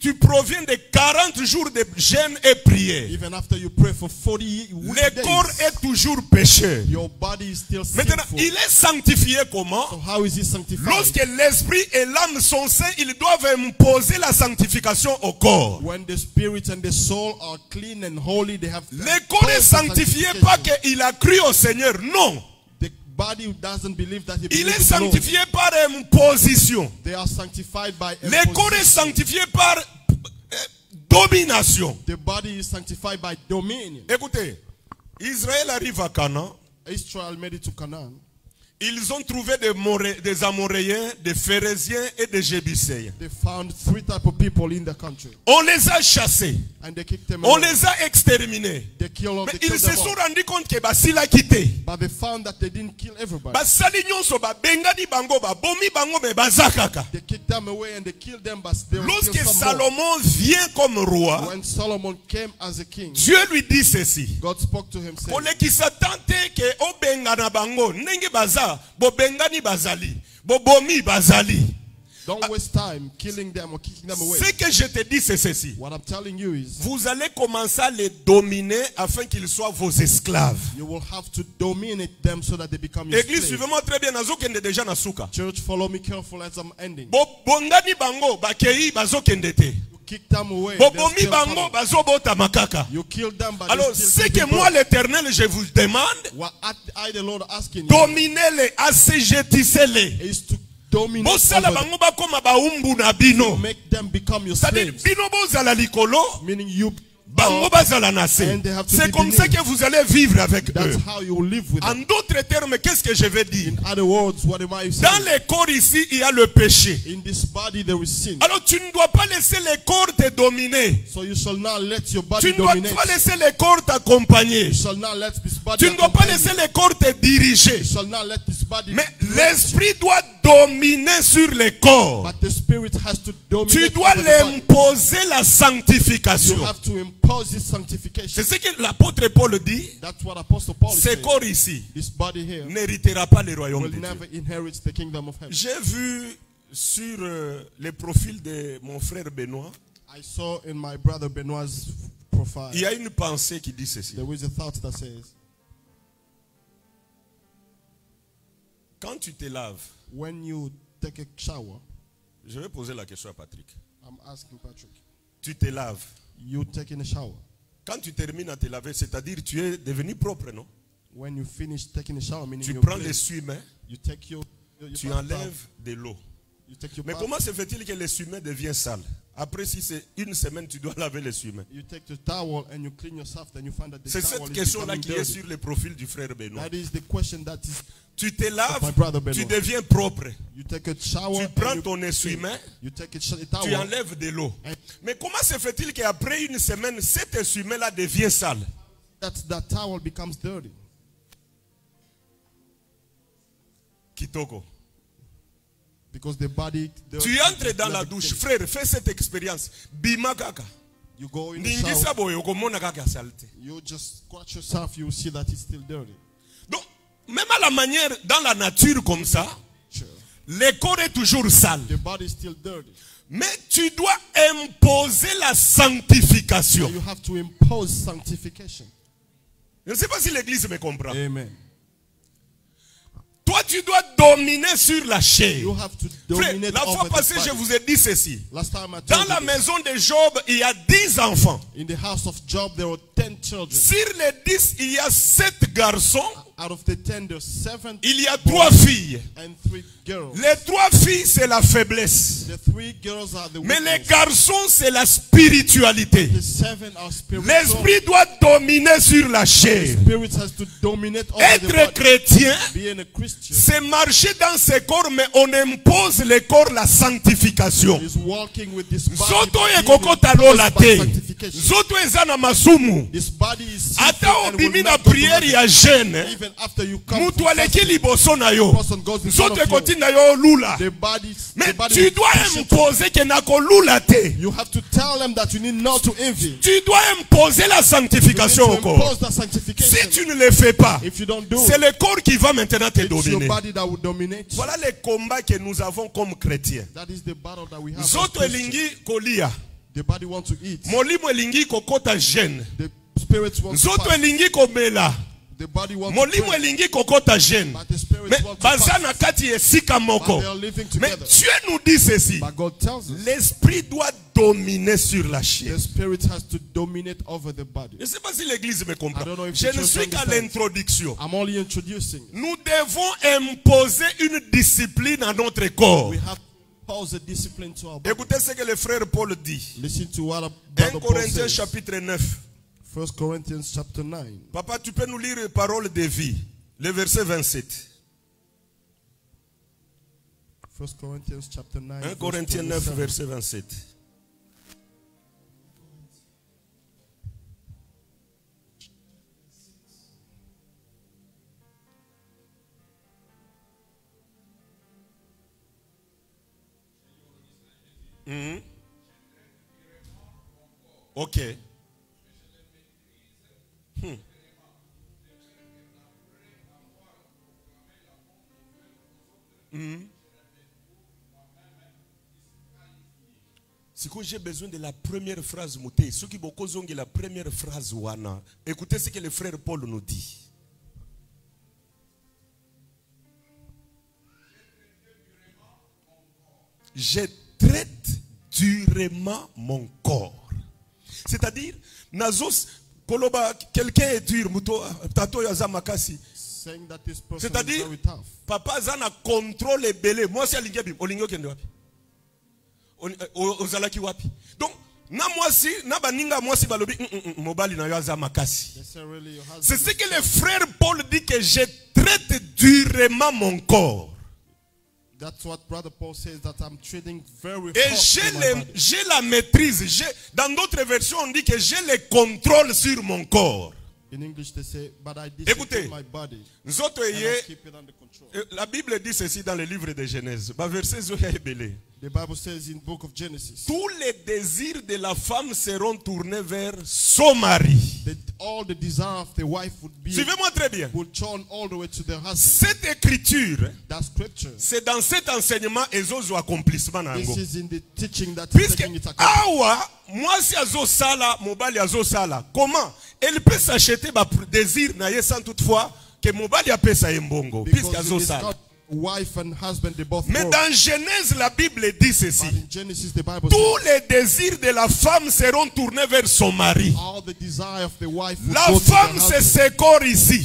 tu proviens de 40 jours de jeûne et prière, even after you pray for 40 le corps days, est toujours pécheur. your body is still Maintenant, sinful. il est sanctifié comment? So how is he sanctified? Lorsque l'esprit et l'âme sont saints, ils doivent imposer la sanctification au corps. When the spirit and the soul are clean and holy, they have Le corps est sanctifié pas qu'il a cru au Seigneur, non. The body doesn't believe that he Il believes est in the Lord. sanctifié par imposition. They are sanctified by Le corps est imposition. sanctifié par domination. The body is sanctified by dominion. Écoutez, Israël arrive à Canaan. Israel made it to Canaan. Ils ont trouvé des Amoréens, des Phérésiens et des Jébuséens. They found 3 types of people in the country, On les a chassés. and they kicked them On away. les a exterminés. They killed Mais they ils killed se them sont all. rendus compte que basila quitté. But they found that they didn't kill everybody. Basali nyonso bengani bango bomi bango me bazakaka. They kicked them away and they killed them, but they will Lorsque kill some more. Salomon vient comme roi, When Solomon came as a king, Dieu lui dit ceci. God spoke to him saying, Kolekisa tante ke obengana bango ndenge baza bobengani bazali bobomi bazali. don't waste time killing them or kicking them away. Ce que je te dis c'est ceci. What I'm telling you is, Vous allez commencer à les dominer afin qu'ils soient vos esclaves. you will have to dominate them so that they become your Église, slaves. suivez-moi très bien, nazokende déjà na suka. Church, follow me careful as I'm ending. Bongani bango bakei bazokende te. You kick them away. they're Bobomi still bango coming. bazobota makaka. You kill them, but Alors, they ce still que keep moi going. l'Éternel je vous demande, What I, the Lord, asking you dominez-les, assujettissez-les. is to dominate Bosala over them, bango bakoma baumbu na bino. make them become your C'est-à-dire slaves. bino bozala likolo, Meaning you, bango bazala na se. And they have to C'est be comme ça beneath. que vous allez vivre avec that's eux. how you will live with En them. d'autres termes, qu'est-ce que je vais dire? In other words, what am I Dans saying? le corps ici, il y a le péché. In this body there is sin. Alors tu ne dois pas laisser le corps te dominer. So you shall not let your Tu body ne dois dominate. pas laisser le corps t'accompagner. You shall not let this body Tu ne dois pas accompany laisser you. le corps te diriger. You shall not let this body Mais direct you. l'esprit doit dominer sur le corps. But the spirit has to dominate Tu dois over the body. l'imposer la sanctification. You have to impose this sanctification. C'est ce que l'apôtre Paul dit. That's what Apostle Paul is Ce saying. corps ici This body here n'héritera pas le royaume will de Dieu. never inherit the kingdom of heaven. J'ai vu sur le profil de mon frère Benoît, I saw in my brother Benoit's profile. Il y a une pensée qui dit ceci. There is a thought that says, Quand tu te laves, when you take a shower, je vais poser la question à Patrick. I'm asking Patrick, Tu te laves. you taking a shower. Quand tu termines à te laver, c'est-à-dire tu es devenu propre, non? When you finish taking a shower, meaning Tu you're prends clean, l'essuie-main, you take your tu bath enlèves de l'eau. towel, you take your Mais bath, comment se fait-il que l'essuie-main devient sale? Après, si c'est une semaine, tu dois laver l'essuie-main. you take the towel and you clean yourself, then you find that the C'est towel cette is question-là becoming qui est dirty. sur le profil du frère Benoît. That is the question that is, Tu te laves, my brother Benoit. tu deviens propre. you take a shower, Tu and prends you, ton essuie-main, you take a tu towel, enlèves de l'eau. and Mais comment se fait-il qu'après une semaine, cet essuie-main-là devient sale? that towel becomes dirty. Kitoko. Because the body, Tu entres dans la douche, frère, fais cette expérience. Bima kaka. you go in the Ningisa shower, boyo komona kaka saleté. you just scratch yourself, you will see that it's still dirty. Donc, même à la manière, dans la nature comme ça, Sure. le corps est toujours sale. The body is still dirty. Mais tu dois imposer la sanctification. You have to impose sanctification. Je ne sais pas si l'église me comprend. Amen. Toi, tu dois dominer sur la chair. You have to Frère, dominate la fois over passée, the je body. vous ai dit ceci. Last time I Dans told la you this. maison de Job, il y a 10 enfants. In the house of Job, there were 10 children. Sur les 10, il y a 7 garçons. Out of the 10, there's 7 Il y a 3 filles. and 3 girls. Les 3 filles, c'est la faiblesse. The 3 girls are the Mais les weakness. garçons, c'est la spiritualité. The 7 are spiritual. L'esprit doit dominer sur la chair. Spirit has to dominate over the Être body. chrétien, Being a Christian c'est marcher dans ce corps, mais on impose le corps la sanctification. is walking with this body. Zoto being ekokota imposed lola by te. sanctification. Zoto eza na masumu. This body is sinful Ata and will obimi na not go to prière heaven. ya jeune. Even after you come Mutu from aleki fasting, liboso na yo. person goes in front Zoto of ekoti you. na yo lula. The body Mais tu will dois push it. imposer que na kolula te. You have to tell them that you need not to envy. Tu dois imposer la You need sanctification to au corps. impose that Si sanctification. tu ne le fais pas, If you don't do c'est it, le corps qui va maintenant te it's your dominer. body that will dominate. Voilà le combat que nous avons comme chrétiens. That is the battle that we have. as Zoto Christians. elingi kolia. The body wants to eat. Molimo elingi kokota jeune. The spirit wants to Zoto fast. elingi komela. The body wants to Molimo pray. elingi kokota jeune. But the spirits Mais want to baza fast. na kati esika But moko. they are living Mais together. Dieu nous dit ceci. But God tells us L'esprit doit dominer sur la chair. the spirit has to dominate over the body. Je ne sais pas si l'église me comprend. I don't know if Je the ne church suis qu'à understands. l'introduction. I'm only introducing. Nous devons imposer une discipline à notre corps. We have to pause the discipline to our body. Écoutez ce que le frère Paul dit. Listen to what 1 Brother Paul Corinthiens says. chapitre 9. 1 Corinthians chapter 9. Papa, tu peux nous lire les paroles de vie. Le verset 27. 1 Corinthians chapter 9. 1 verse Corinthiens 9, 27. verset 27. Ok. C'est que j'ai besoin de la première phrase montée. Ceux qui ont la première phrase wana. Écoutez ce que le frère Paul nous dit. Je traite durement mon corps. C'est-à-dire, nazos, koloba, quelqu'un est dur, muto, tato yaza makasi. Saying that this person is C'est-à-dire, very tough. papa zana contrôle belé. Moi, c'est l'ingébi. Olingo kende wapi. Ozalaki wapi. Donc, na mwasi, na baninga mwasi balobi, mobali na yaza makasi. They say, really, your husband C'est ce is que le frère Paul dit que je traite durement mon corps. That's what Brother Paul says, that I'm treating very Et hard to my body. j'ai la maîtrise. Dans d'autres versions, on dit que j'ai le contrôle sur mon corps. In English, they say, but I Écoutez. discipline my body. Nzoto And I eye, keep it under control. la Bible dit ceci dans le livre de Genèse. Verset Zoya Ebele. The Bible says in the book of Genesis, Tous les désirs de la femme seront tournés vers son mari. all the desire of the wife would be, Suivez-moi très bien. would turn all the way to the husband. Cette écriture, That scripture, c'est dans cet enseignement ezozo accomplissement this nango. is in the teaching that is Puisque taking its account. awa, moi si azo sala, mobali azo sala, comment elle peut s'acheter ba désir na ye sans toutefois que mobali a pesa mbongo puisque Because azo it is sala. not wife and husband, they both Mais broke. dans Genèse, la Bible dit ceci. But in Genesis, the Bible Tous says, les désirs de la femme seront tournés vers son mari. all the desire of the wife would La go to femme, the c'est husband. ce corps ici.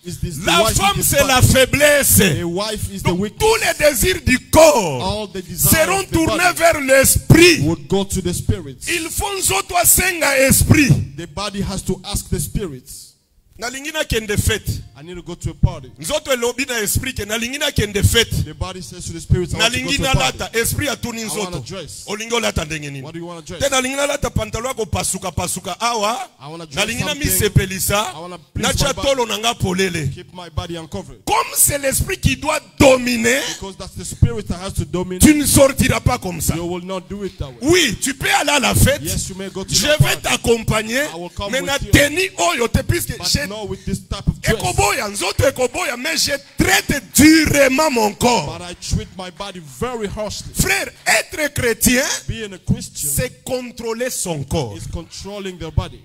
Is this the La wife femme, is c'est the la body. faiblesse. The wife is the Donc, weakness. tous les désirs du corps All the desire seront of the tournés body vers l'esprit. would go to the spirits. Il faut nzoto asenga esprit. The body has to ask the spirits. Nalingina kende fete. I need to go to a party. Nzoto elobi na esprit ke nalingina kende fete. The body says to the spirits, I want to go to Nalingina a party. lata esprit atuni I want to nzoto. dress. Olingo lata ndenge nini? What do you want to Te dress? nalingina lata pantalon ko pasuka pasuka awa. I want to dress Nalingina mi something. sepelisa. I wanna please Nacha my body. tolo nanga polele. Keep my body uncovered. Comme c'est l'esprit qui doit dominer, Because that's the spirit that has to dominate. tu ne sortiras pas comme ça. You will not do it that way. Oui, tu peux aller à la fête. Yes, you may go to Je the vais party, t'accompagner. I will come Mais with na you. teni oyo te puisque but j'ai not with this type of dress. ekoboya nzoto ekoboya mais je traite durement mon corps. But I treat my body very harshly. Frère, être chrétien, Being a Christian c'est contrôler son corps. is controlling their body.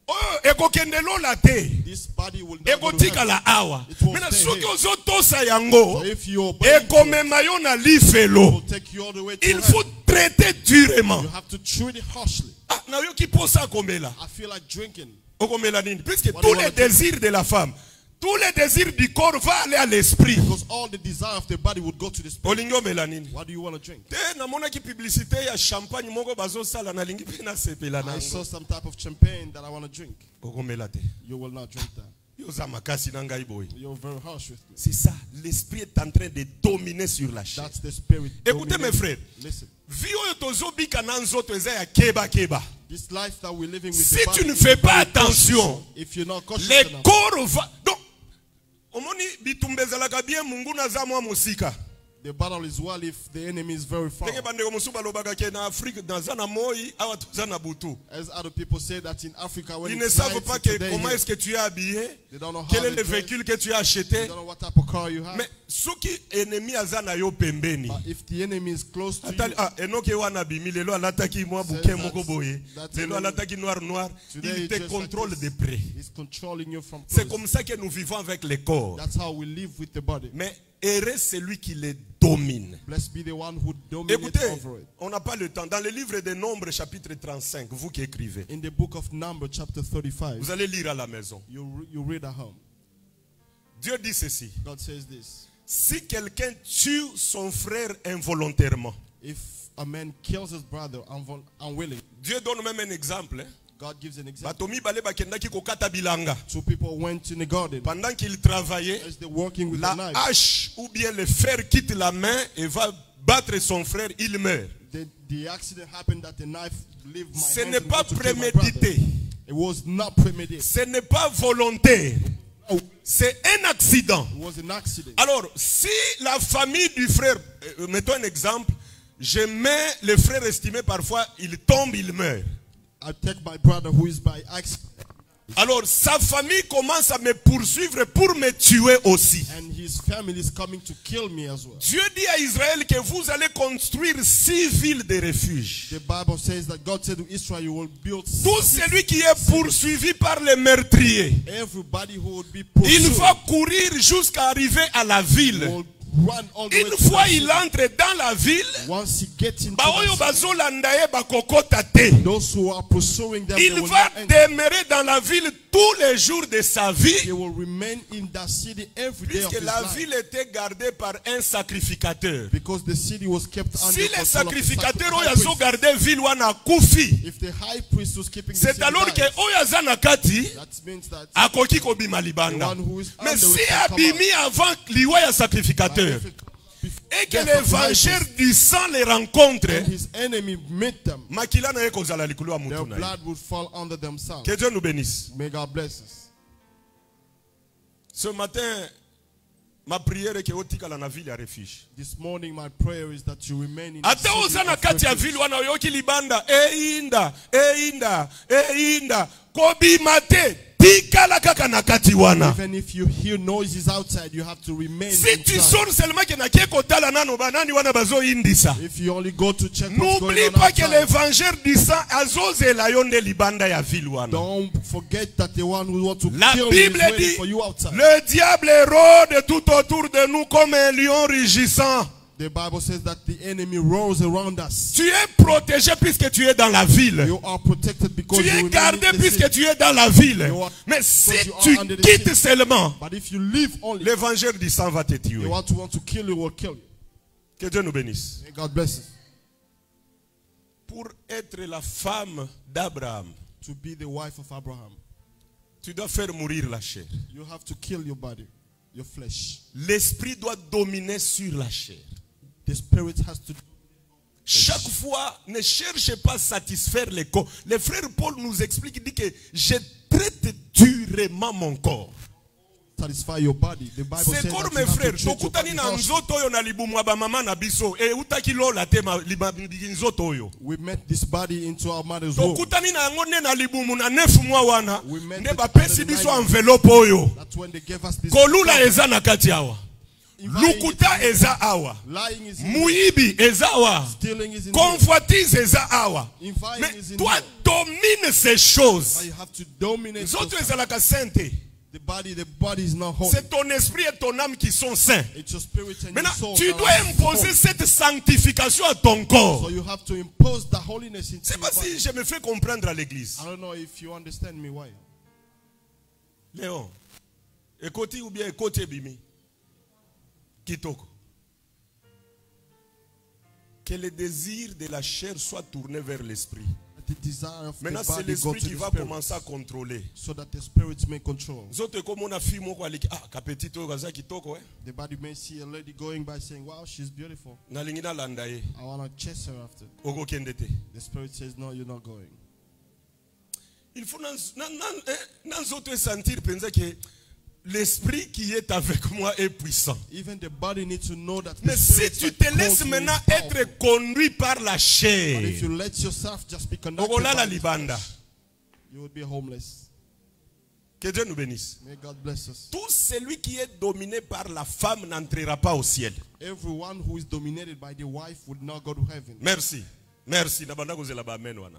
Oh, ekokende lola te. This body will not go to Ekotika heaven. la awa. It won't Mais na stay soki here. ozotosa yango, So if you obey it, ekomema yo na it will lifelo. take you all the way to Il heaven. faut traiter durement. You have to treat it harshly. Ah, nayoki posa komela. I feel like drinking. Okomela nini? Puisque What do tous you les wanna do? désirs de la femme, tous les désirs du corps vont aller à l'esprit. Because all the desire of the body would go to the spirit. Olingo omela nini? What do you want to drink? Te namonaki publicité ya champagne moko bazosala nalingi pe nasepela I saw nango. some type of champagne that I want to drink. Okomela te. You will not drink that. Yoza makasi na ngai boye. You're very harsh with me. C'est ça, l'esprit est en train de dominer sur la chair. That's the spirit. Écoutez mes dominating. frères, Listen, vie oyo tozobika na nzoto eza ya keba keba. this life that we're living with Si the body tu ne is fais pas very cautious. attention, If you're not cautious le enough, corps va. Donc, omoni bitumba ezalaka bien mungu naza mwa mosika. the battle is well if the enemy is very far. Ndenge bandeko mosusu balobaka ke na Afrique naza na moi awa toza na butu. As other people say that in Africa, when Ils ne it's savent night, pas it's que today comment here. est-ce que tu es habillé, They don't know how quel est they le dress. véhicule que tu as They acheté. don't know what type of car you have. Mais soki ennemi aza na yo pembeni. But if the enemy is close to Atali, you, ah, enoki wana bimi lelo alataki mwa Says bouquet that- moko boye. that Lelo enemy- alataki noir noir. today Il te just contrôle like de this, près. he's controlling you from C'est close. comme ça que nous vivons avec le corps. That's how we live with the body. Mais heureux celui qui le domine. Blessed be the one who dominates Écoutez, over it. on n'a pas le temps. Dans le livre des Nombres, chapitre 35, vous qui écrivez, In the book of Numbers, chapter 35, vous allez lire à la maison. you read at home. Dieu dit ceci. God says this. Si quelqu'un tue son frère involontairement, If a man kills his brother unwilling, Dieu donne même un exemple. Hein. God gives an example. Batomi bale bakendaki kokata bilanga. Two people went in the garden. Pendant qu'ils travaillaient, As they're working with la the knife, hache ou bien le fer quitte la main et va battre son frère, il meurt. the accident happened that the knife left my Ce hands n'est and pas got to kill my brother. prémédité. It was not premeditated. Ce n'est pas volontaire. Oh, C'est un accident. it was an accident. Alors, si la famille du frère, mettons un exemple, je mets le frère estimé parfois, il tombe, il meurt. I take my brother who is by accident, Alors, sa famille commence à me poursuivre pour me tuer aussi. and his family is coming to kill me as well. Dieu dit à Israël que vous allez construire 6 villes de refuge. The Bible says that God said to Israel, you will build Tout six- celui qui est poursuivi par les meurtriers, everybody who would be il pursued va courir jusqu'à arriver à la ville. will run all the way Une to fois the il city. entre dans la ville, Once he gets into baoyo the city, bazolanda ye bakokota te. those who are pursuing them, they Il will va not enter. demeurer dans la ville tous les jours de sa vie, They will remain in that city every day of puisque his la life. ville était gardée par un sacrificateur. Because the city was kept under Si les control of the sacrificateurs high oyo priest. azogardé ville wana kufi, If the high priest was keeping the c'est city alors que dies, oyo aza na kati that means that akoki kobima libanda. the one who is Mais under si it can come abimi avant liwa ya sacrificateur if et que death of the high l'évangile priest du sang les rencontre, and his enemy meet them, makila na ye kozala likolo ya their mutu na ye. blood would fall under themselves. Que Dieu nous bénisse. May God bless us. Ce matin, Ma prière est que otikala na ville ya refuge. This morning, my prayer is that you remain in the Ata city oza na of kati ya refuge. ville wana oyoki libanda einda kobima te tikala kaka na kati wana. Even if you hear noises outside, you have to remain Si tu inside. sors seulement que na kie kotala nano banani wana bazo indisa. If you only go to check what's going N'oublie on pas que outside, l'évangile du sang azozela yonde libanda ya ville wana. don't forget that the one who wants to La kill you is Bible waiting dit, for you outside. le diable rôde tout autour de nous comme un lion rugissant. The Bible says that the enemy roars around us. Tu es protégé puisque tu es dans la ville. You are protected because Tu you es remain gardé in the puisque city. tu es dans la ville. You are- Mais si because you are tu under the quittes city. seulement, But if you live only, l'évangile du sang va te the tuer. one who wants to kill you will kill you. Que Dieu nous bénisse. May God bless us. Pour être la femme d'Abraham, To be the wife of Abraham, tu dois faire mourir la chair. you have to kill your body, your flesh. L'esprit doit dominer sur la chair. The spirit has to. Chaque fois, ne cherchez pas à satisfaire les corps. Le frère Paul nous explique, il dit que je traite durement mon corps. Satisfy your body. The Bible says C'est that comme you mes have frères, to treat your tokutani body na harshly. nzoto oyo na libumwa ba mama na biso e utaki lola te nzoto oyo. We met this body into our mother's womb. Tokutani na yango ne na libumu na 9 mois wana We met nde it bapesi under biso 9 enveloppe oyo. That's when they gave us this. Kolula eza na kati awa. Lying Lukuta is in eza awa. Lying is in Muibi eza awa. Stealing is in Convoitise eza awa. Inviting Mais is in toi here. domine ces choses. But you have to dominate Nzoto those- ezalaka sainte. the body is not holy. C'est ton esprit et ton âme qui sont saints. It's your spirit and Maintenant, your soul. tu that dois are imposer holy. cette sanctification à ton corps. So you have to impose the holiness Je into sais your pas body. si je me fais comprendre à l'église. I don't know if you understand me why. Léon, écoutez ou bien écoutez Bimi. Kitoko. Que le désir de la chair soit tourné vers l'esprit. That the desire of Maintenant, the c'est body go l'esprit to qui the va spirit, commencer à contrôler. so that the spirits may control. Zote comme on a fille moko aliki ah kapetito oyo kaza kitoko The body may see a lady going by saying, wow, she's beautiful. nalingi nalanda ye I want to chase her after. okokende te. The spirit says, no, you're not going. Il faut na nzoto sentir penza que l'esprit qui est avec moi est puissant. Even the body needs to know that the Mais si spirit tu that te laisses controls you maintenant is powerful. être conduit par la But chair, if you let yourself just be conducted okola la by the libanda. flesh, you would be homeless. Que Dieu nous bénisse. May God bless us. Tout celui qui est dominé par la femme n'entrera pas au ciel. Everyone who is dominated by the wife would not go to heaven. Merci. Merci. Na banda kozela ba amen wana.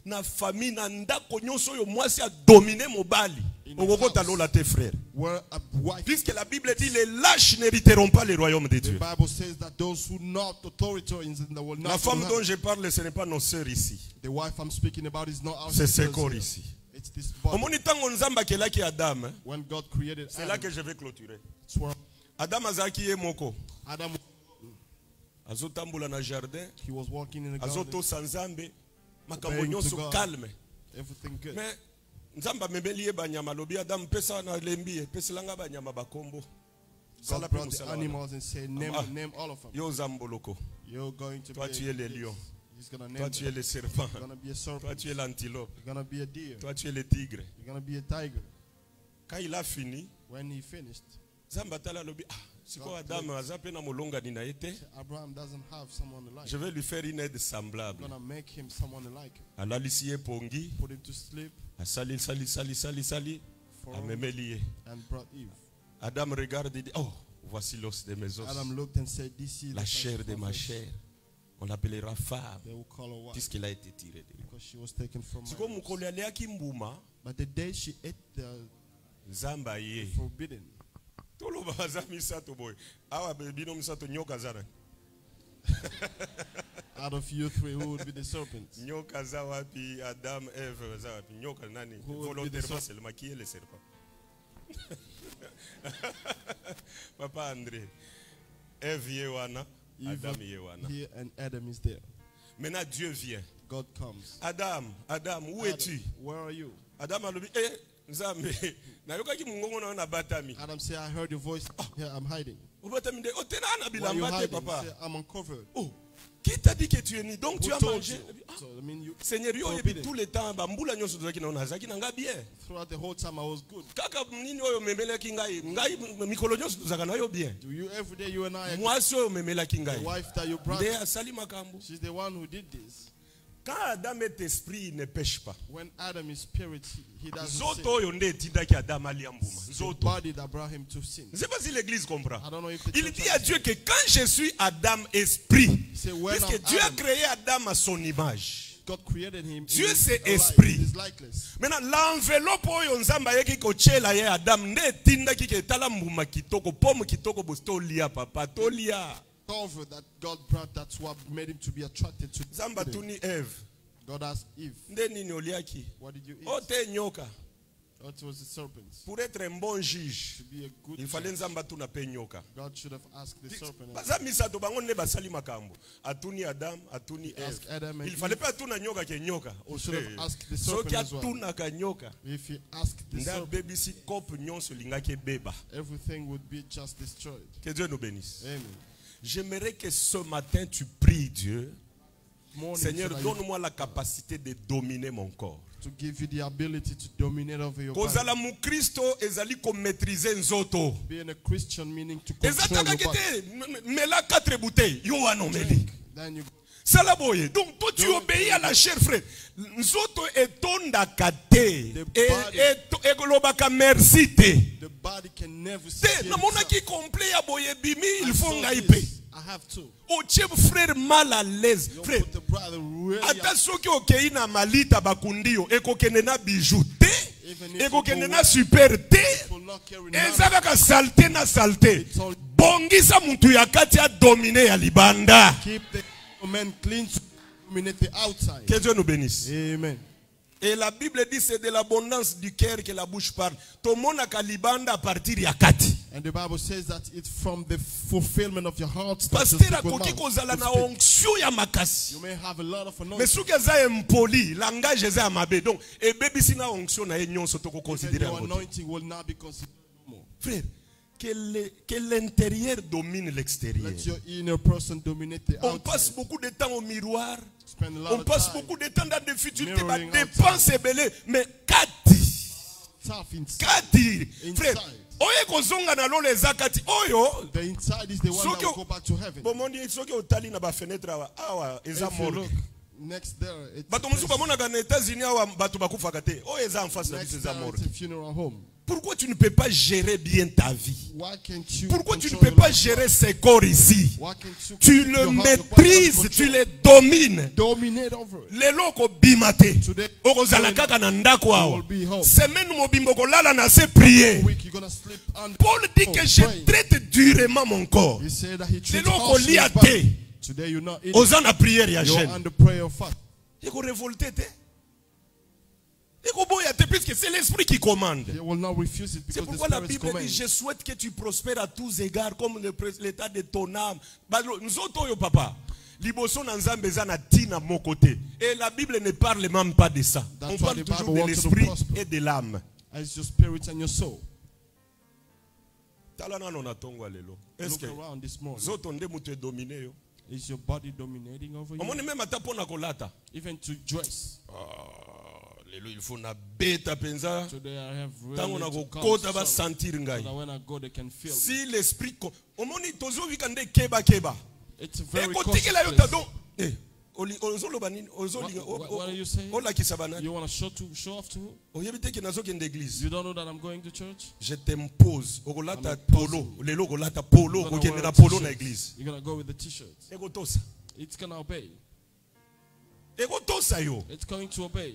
Na famille na ndako nyonso yo mwasi a dominé mobali. In Okokota the lola tes frères. Where a wife, Puisque la Bible dit les lâches n'hériteront pas le royaume de the Dieu. Bible says that those who not authoritarians in the world La not go to femme dont heaven. je parle, ce n'est pas nos sœurs ici. The wife I'm speaking about is not our C'est ce sisters corps here. ici. It's this body. Omoni tango nzamba kelaki Adam, hein, When God created c'est là Adam, que je vais clôturer. it's where Adam azaki ye moko. Adam, Azotambola na jardin, he was walking in the garden, azotosa nzambe, makambo Obeying to nyonso God. calme. everything good. Mais nzamba amemeli ye banyama lobi Adam pesa na lembi ye, peselanga banyama bakombo. Sala God pe brought the mosala wana. animals and said, name all of them. Yo zamboloko. You're going to Toi be tu es le this. lion. He's going to Toi name tu them. es le serpent. You're going to be a Toi serpent. tu es l'antilope. You're going to be a deer. Toi tu es le tigre. You're going to be a tiger. Quand il a fini, When he finished, Nzamba tala lobi ah siko Adam aza pe na molonga ni na ete. Abraham doesn't have someone to like. Je vais lui faire une aide I'm semblable. going to make him someone to like. Alalisi ye pongi, Put him to sleep asali sali, for him amemeli ye. and brought Eve. Adam regarde et dit oh voici l'os de mes os, Adam looked and said, this is la the chair flesh de of ma my flesh. chair. On l'appellera femme They will call her wife puisqu'elle a été tirée de lui. because she was taken from my Siko lips. mukoli aliaki mbuma But the day she ate the nzamba ye. forbidden, Toloba baza misato boy. Awa bino misato nyoka zara. out of you three, who would be the serpent? Nyoka za wapi, Adam, Eve za wapi. Nyoka nani? Who would be the Volontairement serpent? seulement qui est le serpent? Papa André. Eve yewana, Eve Adam yewana. here and Adam is there. Maintenant Dieu vient. God comes. Adam, où Adam, es-tu? where are you? Adam alobi nzambe nayokaki mongongo na batami. Adam said, I heard your voice. Yeah, I'm hiding. Obatami de otena na Why are you bilamba te hiding? He papa. said, I'm uncovered. Oh, Qui t'a dit que tu es né? Donc tu Who as told mangé. you? So, I mean, Seigneur, yo forbidden. tout le temps bambula nyonso tozaki na nazaki na nga bien. Throughout the whole time I was good. Kaka nini oyo memelaki ngai mikolo nyonso tozaka na yo bien. Do you every day you and I? Mwasi oyo memelaki The ngai. wife that you brought. Nde asali makambo. She's the one who did this. Quand Adam est esprit, il ne pêche pas. When Adam is spirit, he doesn't sin. Nzoto oyo nde etindaki Adam alia mbuma. The Nzoto. body that brought him to sin. Je ne sais pas si l'église comprend. I don't know if the Il church dit à understands. Dieu que quand je suis Adam esprit, Say, when puisque I'm Dieu a Adam, créé Adam à son image. God created him. Dieu, in c'est his esprit. his likeness. Maintenant, l'enveloppe oyo nzamba yeki kochela ye Adam nde etindaki ke tala mbuma kitoko, pomme kitoko bosi tolia papa, tolia. Cover that God brought, that's what made him to be attracted to Nzamba it. tuni Eve. God asked Eve, Nde nini oliaki? what did you eat? O te nyoka. That was the serpent. Pour être un bon juge, To be a good il fallait judge, nzamba tuna pe nyoka. God should have asked the serpent. Baza misato bango nde basali makambo. Atuni Adam, atuni Ask Eve. Adam and Il fallait Eve. pas atuna nyoka ke nyoka. You should have asked the Soki serpent as well. atuna ka nyoka. If he asked the Nda serpent, bebisi kope nyonso lingaki beba. everything would be just destroyed. Que Dieu nous bénisse. Amen. J'aimerais que ce matin tu pries Dieu. Morning, Seigneur, so that donne-moi la capacité de dominer mon corps. to give you the ability to dominate over your body. Kozala mu Kristo ezali ko maîtriser nzoto. Being a Christian meaning to control Ezataka your body. kete mela 4 bouteilles. Yo anomeli. Then you Salaboye. Donc toi tu obéis à la chair frère. Nzoto etondaka te. Ekolobaka merci te. the body can never Te see namona itself. ki complet ya boye bimi il I faut saw ngai this. pe. I have to. Otie frère mal à l'aise. You Frère, put the brother really ata up. soki okei na malita bakundi yo ekokende na bijou te, Even if ekokende you na super te, will not carry eza none. kaka salte na salte. It's all- Bongisa mutu ya kati ya domine ya libanda. Keep the men clean to dominate the outside. Que Dieu nous bénisse. Amen. Et la Bible dit c'est de l'abondance du cœur que la bouche parle. Tomona ka libanda à partir ya kati. And the Bible says that it's from the fulfillment of your heart that Pasteur the good akoki mouth kozala will na speak. onction ya makasi. You may have a lot of Mais anointing. soki eza impoli, langage eza ya mabe. Donc ebebisi na onction na ye nyonso toko Even considérer your yango te. anointing will not be considered more. Frère, que l'intérieur domine l'extérieur. Let your inner person dominate the On passe outside. beaucoup de temps au miroir. Spend a lot On of passe time beaucoup de temps dans des difficultés. Bah, mirroring dépenses et belé. Mais kati. tough inside. Kati. Frère. Inside. Oye kozonga na lolo eza kati. Oyo. The inside is the one that will go back to heaven. Bomondi soki otali na ba fenêtre awa. Awa eza If you morgue. look next there, it's Bato mosusu bamonaka na États-Unis awa bato bakufaka te. Oyo eza en face na biso next eza there, morgue. it's a funeral home. Pourquoi tu ne peux pas gérer bien ta vie? Why can't you Pourquoi tu ne control peux your pas life? gérer ce corps ici? Why can't you Tu keep le your heart, your maîtrises, body tu under le domines. dominate over it. Lelo kobima te. Today, Okozala kaka na ndako you awa. will be home. Semaine mobimbo kolala na se prier. Week you're gonna sleep under. Paul dit que je pray. traite durement mon corps. He said that he treats Lelo harshly kolia his body. te. Today you're not eating. Oza na prière ya You're jeune. under prayer of fast. Eko révolté te. Eko boya te puisque c'est l'esprit qui commande. They will not refuse it C'est because the pourquoi la Spirit Bible dit commands. je souhaite que tu prospères à tous égards comme l'état de ton âme. Balo nzoto yo papa. Liboso na nzambe eza na tina mon côté. Et la Bible ne parle même pas de ça. That's On why parle the toujours Bible de wants you to l'esprit prosper. et de l'âme. As your spirit and your soul. Tala nano na tongo lelo. Est-ce Look que around this morning. zoto nde mutu dominé yo? Is your body dominating over you? Omoni même ata pona kolata. Even to dress. Lelo il faut na beta penza. Today I have Tango na really to kokota ba come so sentir ngai. that when I go they can feel me. Si l'esprit omoni tozo vika nde keba keba. It's a very Eko cautious tikela yo place. tadon. Eh, ozoloba nini? Ozoli What are you saying? ola kisabana. You want to show off to who? Oyebi te ke nazokende église. You don't know that I'm going to church? Je t'impose. Okolata polo. Lelo okolata polo. You're gonna Okende wear na a polo t-shirt. na église. You're going to go with the t-shirts. Eko tosa. It's going to obey. Eko tosa yo. It's going to obey.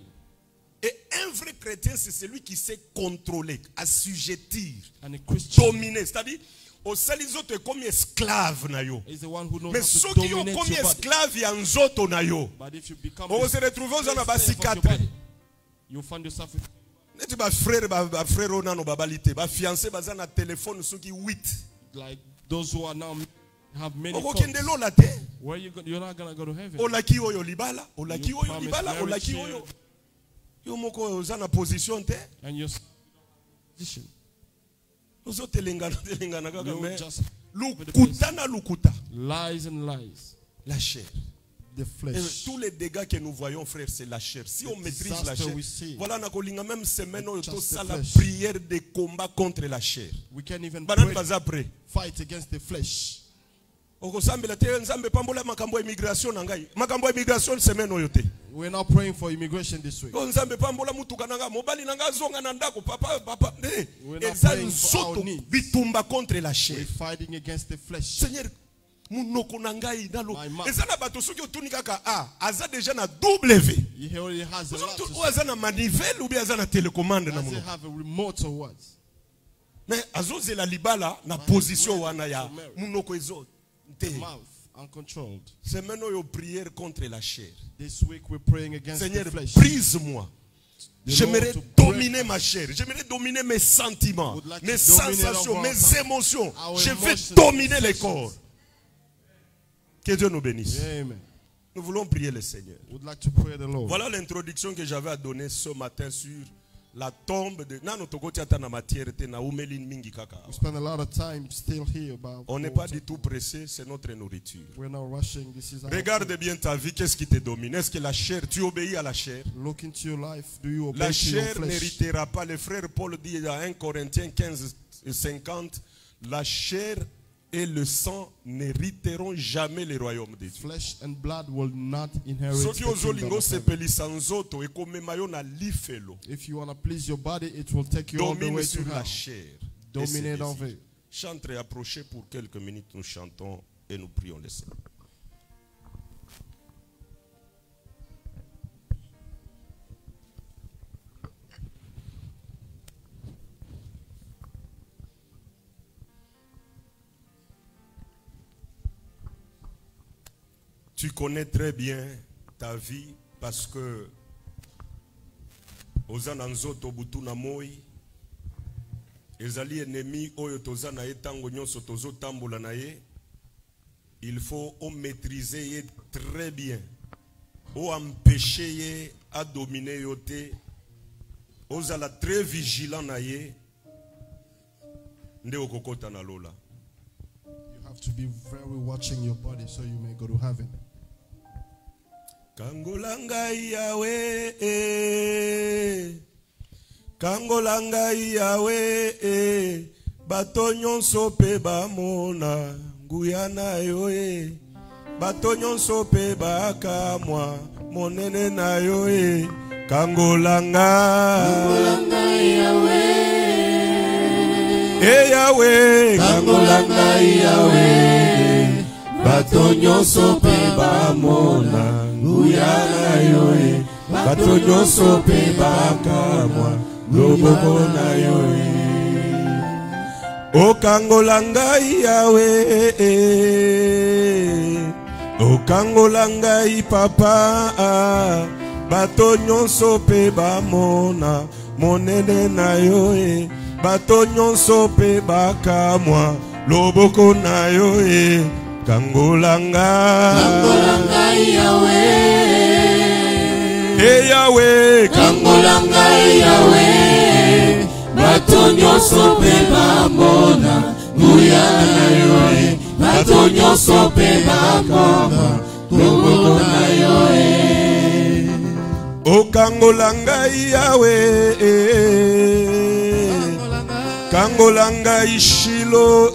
Et un vrai chrétien, c'est celui qui sait contrôler, assujettir, And a Christian dominer. C'est-à-dire, au salizoto est comme esclave na yo. is the one who knows Mais how ceux to qui ont dominate comme your body. esclave ya nzoto na yo. But if you become On the se retrouve aux na ba slave of your cicatrice. body, you find yourself with Neti ba frère ba frère onano babalite, ba fiancé baza na téléphone soki 8. like those who are now have many Okokende calls. lola te. Where you're not going to go to heaven. Olaki oyo libala, olaki You oyo promise libala, marriage olaki here. oyo. Yo moko oza na position te. And your position. Ozo telengana kaka You mais just lukuta na lukuta. lies and lies. La chair. The Et flesh. tous les dégâts que nous voyons, frère, c'est la chair. Si on maîtrise la chair, voilà, même semaine, on a la prière de combat contre la chair. We can't even fight against the flesh. We're not praying for immigration this week. We're not praying for our needs. We're fighting against the flesh. Seigneur, munoko nangai nalo ezana bato soki otuni kaka déjà na double V. He already has a lot. Azana manivelle ou bien azana télécommande na munoko. Does he have a remote or what? Mais azozela libala na position wana ya munoko ezo. Mouth uncontrolled. C'est maintenant une prière contre la chair. This week we're praying against Seigneur, the flesh. brise-moi. J'aimerais dominer ma chair. J'aimerais dominer mes sentiments, mes sensations, mes émotions. Je vais dominer les corps. Que Dieu nous bénisse. Amen. Nous voulons prier le Seigneur. Would like to pray the Lord. Voilà l'introduction que j'avais à donner ce matin sur la tombe de. We spend a lot of time still here about. On n'est pas du tout pressé, c'est notre nourriture. We're not rushing. This is. Regarde bien ta vie, qu'est-ce qui te domine? Est-ce que la chair, tu obéis à la chair? Look into your life. Do you obey la to your chair flesh? n'héritera pas. Le frère Paul dit dans 1 Corinthiens 15:50, la chair et le sang n'hériteront jamais le royaume de Dieu. Flesh and blood will not inherit the kingdom of heaven. If you want to please your body, it will take you all the way to hell. Dominate over it. Chante et approchez pour quelques minutes, nous chantons et nous prions le Seigneur. Tu connais très bien ta vie parce que ozana nzoto butuna moi ezali ennemi oyo tozana etango nyonso tozo tambola na ye. Il faut maîtriser ye très bien. O empêcher ye à dominer yote. Ozala très vigilant na ye. Nde okokota na lola. You have to be very watching your body so you may go to heaven. Kangolanga Yahweh, Kangolanga Yahweh, bato nyonso pe bamona nguyana yo bato nyonso pe bakamwa monene na yo Kangolanga Yahweh, Yahweh, Kangolanga Yahweh, bato nyonso pe bamona nguyana yo bato nyonso pe bakamwa loboko na yo O Kangolanga Yahweh, O Kangolanga papa, bato nyonso pe bamona monene na yo bato nyonso pe bakamwa loboko na yo Kangolanga Yahweh, Yahweh, Kangolanga Yahweh, bato nyonso pe bamona nguyana yo bato nyonso pe bakoma loboko na yo O Kangolanga Yahweh, Kangolanga Shilo,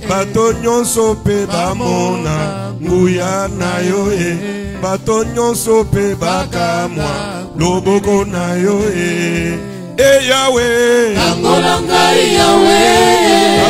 bato nyonso pe bamona nguyana yo bato nyonso pe bakamwa loboko na yo Yahweh, Kangolanga Yahweh.